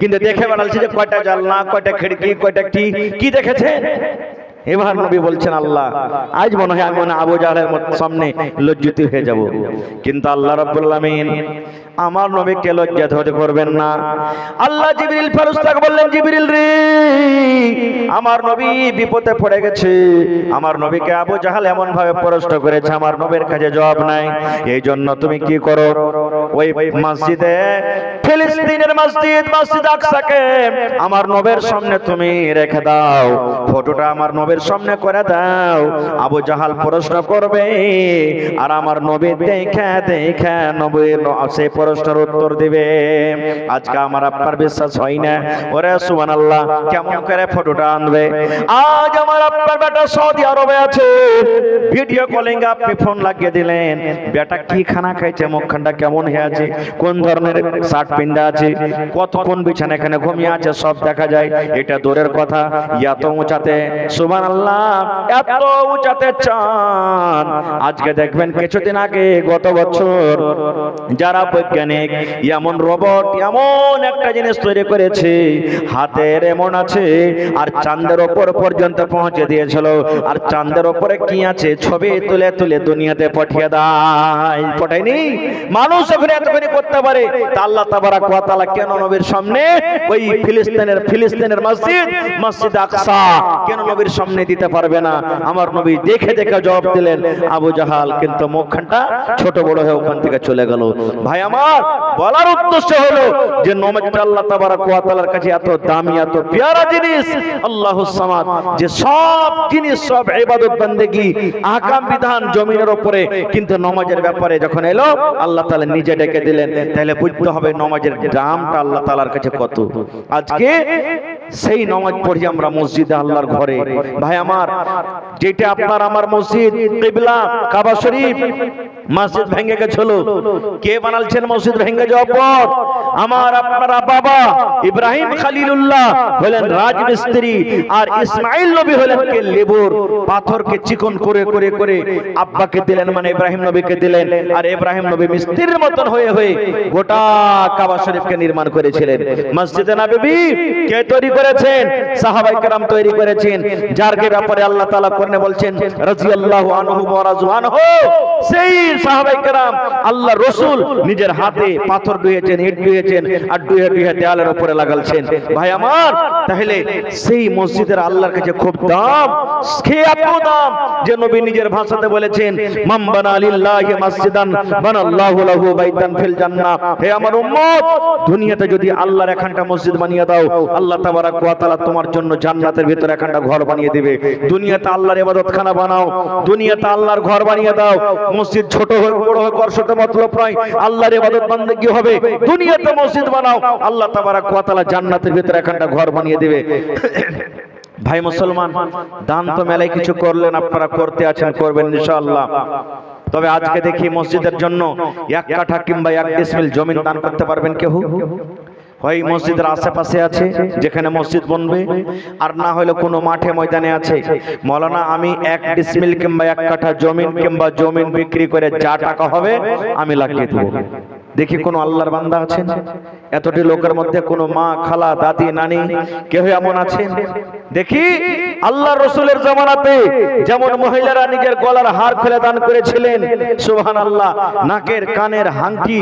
কিন্তু দেখে বেড়াচ্ছে যে কয়টা জানলা, কয়টা খিড়কি, কয়টা কি দেখেছেন? এবার নবী বলছেন আল্লাহ, আজ মনে হয় আমি আবু জাহলের সামনে লজ্জিত হয়ে যাব, কিন্তু আল্লাহ রাব্বুল আলামিন আমার নবীকে লজ্জিত হতে করবেন না। আল্লাহ জিবরিল ফেরেশতাকে বললেন, জিবরিল রে, আমার নবী বিপদে পড়ে গেছে, আমার নবীকে আবু জাহল এমন ভাবে প্রশ্ন করেছে, আমার নবীর কাছে জবাব নাই। এই জন্য তুমি কি করো, ওই মসজিদে, ফিলিস্তিনের মসজিদ, মসজিদ আকসাকে আমার নবীর সামনে তুমি রেখে দাও, ফটোটা আমার নবীর সামনে করে দাও। আবু জাহাল প্রশ্ন করবে আর আমার নবী দেখে দেখে নবীর সেই প্রশ্নের উত্তর দিবে। আজকে আমার আপনার বিশ্বাস হয় না, ওরে সুবহানাল্লাহ, কেমন করে ফটোটা আনবে? আজ আমার আপনার বেটা সৌদি আরবে আছে, ভিডিও কলিং আপনি ফোন লাগিয়ে দিলেন, বেটা কি খানা খাইছে, মুখখানটা কেমন হয়ে আছে, কোন ধরনের শার্ট পিন্দা আছে, কত কোন বিছানা এখানে ঘুমিয়ে আছে, সব দেখা যায়। এটা দূরের কথা, এত উঁচাতে, সুবহানাল্লাহ, এত উঁচাতে চান। আজকে দেখবেন কিছুদিন আগে, গত বছর, যারা বৈজ্ঞানিক এমন রোবট, এমন একটা জিনিস তৈরি করেছে, হাতের এমন আছে, আর চাঁদের ওপর পর্যন্ত পৌঁছে দিয়েছিল। আর চাঁদের ওপরে কি আছে ছবি তুলে তুলে দুনিয়াতে পাঠিয়ে দেয়, পাঠায়নি? মানুষ ওখানে এতখানি করতে পারে, তা আল্লাহ তাবারাক ওয়া তাআলা কেন নবীর সামনে ওই ফিলিস্তিনের মসজিদ, মসজিদ আকসা কেন নবীর সামনে দিতে পারবে না? আমার নবী দেখে দেখে জবাব দিলেন। আবু জাহাল কিন্তু মুখখানটা ছোট বড় হয়ে ওখান থেকে চলে গেল। ভাই আমার বলার উদ্দেশ্য হলো যে নমাজটা আল্লাহ তাবারাক ওয়া তাআলার কাছে এত দামি, এত প্যারা জিনিস, আল্লাহুস সামাদ, যে সব জিনিস, সব ইবাদত বান্দেগী, আহকাম বিধান জমিনের উপরে, কিন্তু নমাজের ব্যাপারে যখন এলো আল্লাহ তাআলা নিজে ডেকে দিলেন। তাহলে বুঝতে হবে নমাজের দামটা আল্লাহ তাআলার কাছে কত। আজকে সেই নমাজ পড়ি আমরা মসজিদে, আল্লাহর ঘরে। ভাই আমার, যেটা আপনার আমার মসজিদ, কিবলা, কাবা শরীফ, মসজিদ ভেঙে গেছিল। কে বানালছেন মসজিদ ভেঙে যাওয়ার পর? আমার আপনারা বাবা ইব্রাহিম খলিলুল্লাহ হলেন রাজমিস্ত্রি, আর ইসমাইল নবী হলেন কে লেবুর পাথরকে চিকন করে করে করে আব্বাকে দিলেন, মানে ইব্রাহিম নবীকে দিলেন। আর ইব্রাহিম নবী মিস্ত্রির মতন হয়ে হয়ে গোটা কাবা শরীফকে নির্মাণ করেছিলেন। মসজিদে নববী কে তৈরি করেছেন? সাহাবায়ে কেরাম তৈরি করেছেন, যার ব্যাপারে আল্লাহ তাআলা কোরআনে বলছেন রাদিয়াল্লাহু আনহু ওয়া রাযওয়ানহু। সেই সাহাবায়ে কেরাম আল্লাহ রাসূল নিজের হাতে পাথর ধুয়েছেন, ইট ধুয়েছেন, আর ধুয়ে ধুয়ে দেওয়ালের উপরে লাগালছেন। ভাই আমার, তাহলে সেই মসজিদের আল্লাহর কাছে খুব দাম, খেয়ে এত দাম যে নবী নিজের ভাষাতে বলেছেন মান বানা লিল্লাহি মাসজিদান বানাল্লাহু লাহু বাইতান ফিল জান্নাহ। হে আমার উম্মত, দুনিয়াতে যদি আল্লাহর একখানটা মসজিদ বানিয়ে দাও, আল্লাহ তাবারাক ওয়া তাআলা তোমার জন্য জান্নাতের ভিতরে একখানটা ঘর বানিয়ে দিবে। দুনিয়াতে আল্লাহর ইবাদতখানা বানাও, দুনিয়াতে আল্লাহর ঘর বানিয়ে দাও। মসজিদ ছোট হোক বড় হোক ওর সাথে মতলব নাই, আল্লাহর ইবাদত বান্দেগি হবে। দুনিয়াতে মসজিদ বানাও, আল্লাহ তাবারাক ওয়া তাআলা জান্নাতের ভিতরে একখানটা ঘর বানিয়ে দিবে। ভাই মুসলমান, দান তো মেলায় কিছু করলেন, আপনারা করতে আছেন, করবেন ইনশাআল্লাহ। তবে আজকে দেখি মসজিদের জন্য 1 কাঠা কিংবা 1 ডিসমিল জমি দান করতে পারবেন কেউ? হয় মসজিদের আশেপাশে আছে যেখানে মসজিদ বনবে, আর না হলে কোনো মাঠে ময়দানে আছে, মৌলানা আমি 1 ডিসমিল কিংবা 1 কাঠা জমিন কিংবা জমিন বিক্রি করে যা টাকা হবে আমি লাগিয়ে দেবো। দেখি কোন আল্লাহর বান্দা আছেন? এতটি লোকের মধ্যে কোনো মা, খালা, দাদি, নানি কেউ এমন আছেন? দেখি আল্লাহ রসুলের জামানাতে যেমন মহিলারা নিজের গলার হার খুলে দান করেছিলেন, সুবহানাল্লাহ, নাকের কানের হাঙ্কি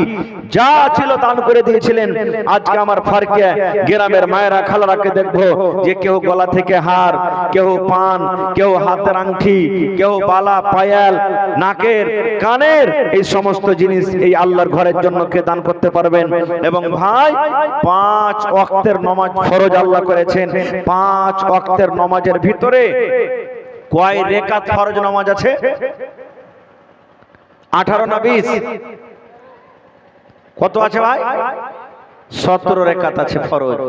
যা ছিল দান করে দিয়েছিলেন। আজকে আমার ফারকে গ্রামের মায়েরা, খালারাকে দেখবো যে কেউ গলা থেকে হার, কেউ পান, কেউ হাতের আংটি, কেউ বালা, পায়াল, নাকের, কানের, এই সমস্ত জিনিস এই আল্লাহর ঘরের জন্য কে দান করতে পারবেন? এবং ভাই 5 ওয়াক্তের নামাজ ফরজ আল্লাহ করেছেন। 5 ওয়াক্তের নামাজের ভিতরে কয় রাকাত ফরজ নামাজ আছে? 18 না 20? কত আছে ভাই? 17 রাকাত আছে ফরজ।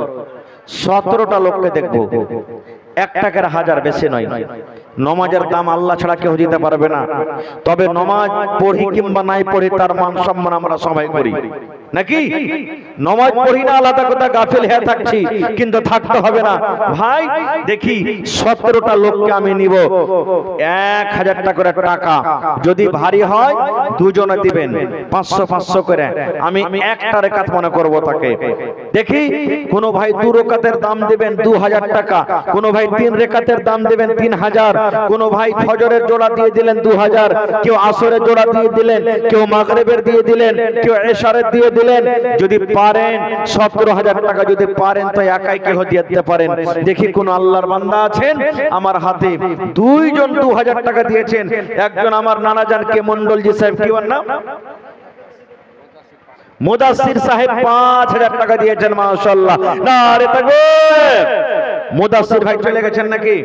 17টা লোককে দেখবো, 1 টাকার 1000, বেশি নয়। নমাজের দাম আল্লাহ ছাড়া কেউ দিতে পারবে না। তবে নমাজ পড়ি কিংবা নাই পড়ি তার মান সম্মান আমরা সবাই করি, নাকি? নমাজ পড়ি না আলাদা কথা, গাফিল হয়ে থাকছি, কিন্তু থাকতে হবে না। ভাই দেখি 17টা লোককে আমি নিব, 1000 টাকা করে টাকা। যদি ভারী হয় দুজনে দিবেন 500 500 করে। আমি 1টা রাকাত মনে করব তাকে। দেখি কোন ভাই 2 রাকাতের দাম দিবেন 2000 টাকা, কোন ভাই 3 রাকাতের দাম দিবেন 3000, কোন ভাই ফজরের জোড়া দিয়ে দিলেন 2000, কেউ আসরের জোড়া দিয়ে দিলেন, কেউ মাগরিবের দিয়ে দিলেন, কেউ এশারের দিয়ে দিলেন। যদি পারেন 17000 টাকা, যদি পারেন তো একাই কেউ দিয়ে দিতে পারেন। দেখি কোন আল্লাহর বান্দা আছেন? আমার হাতে 2 জন 2000 টাকা দিয়েছেন। একজন আমার নানা জান কে মন্ডলজি সাহেব, কি ওর নাম? মুদাসসির সাহেব 5000 টাকা দিয়েছেন, মাশাআল্লাহ। নারে তাকবীর। মুদাসসির ভাই চলে গেছেন নাকি?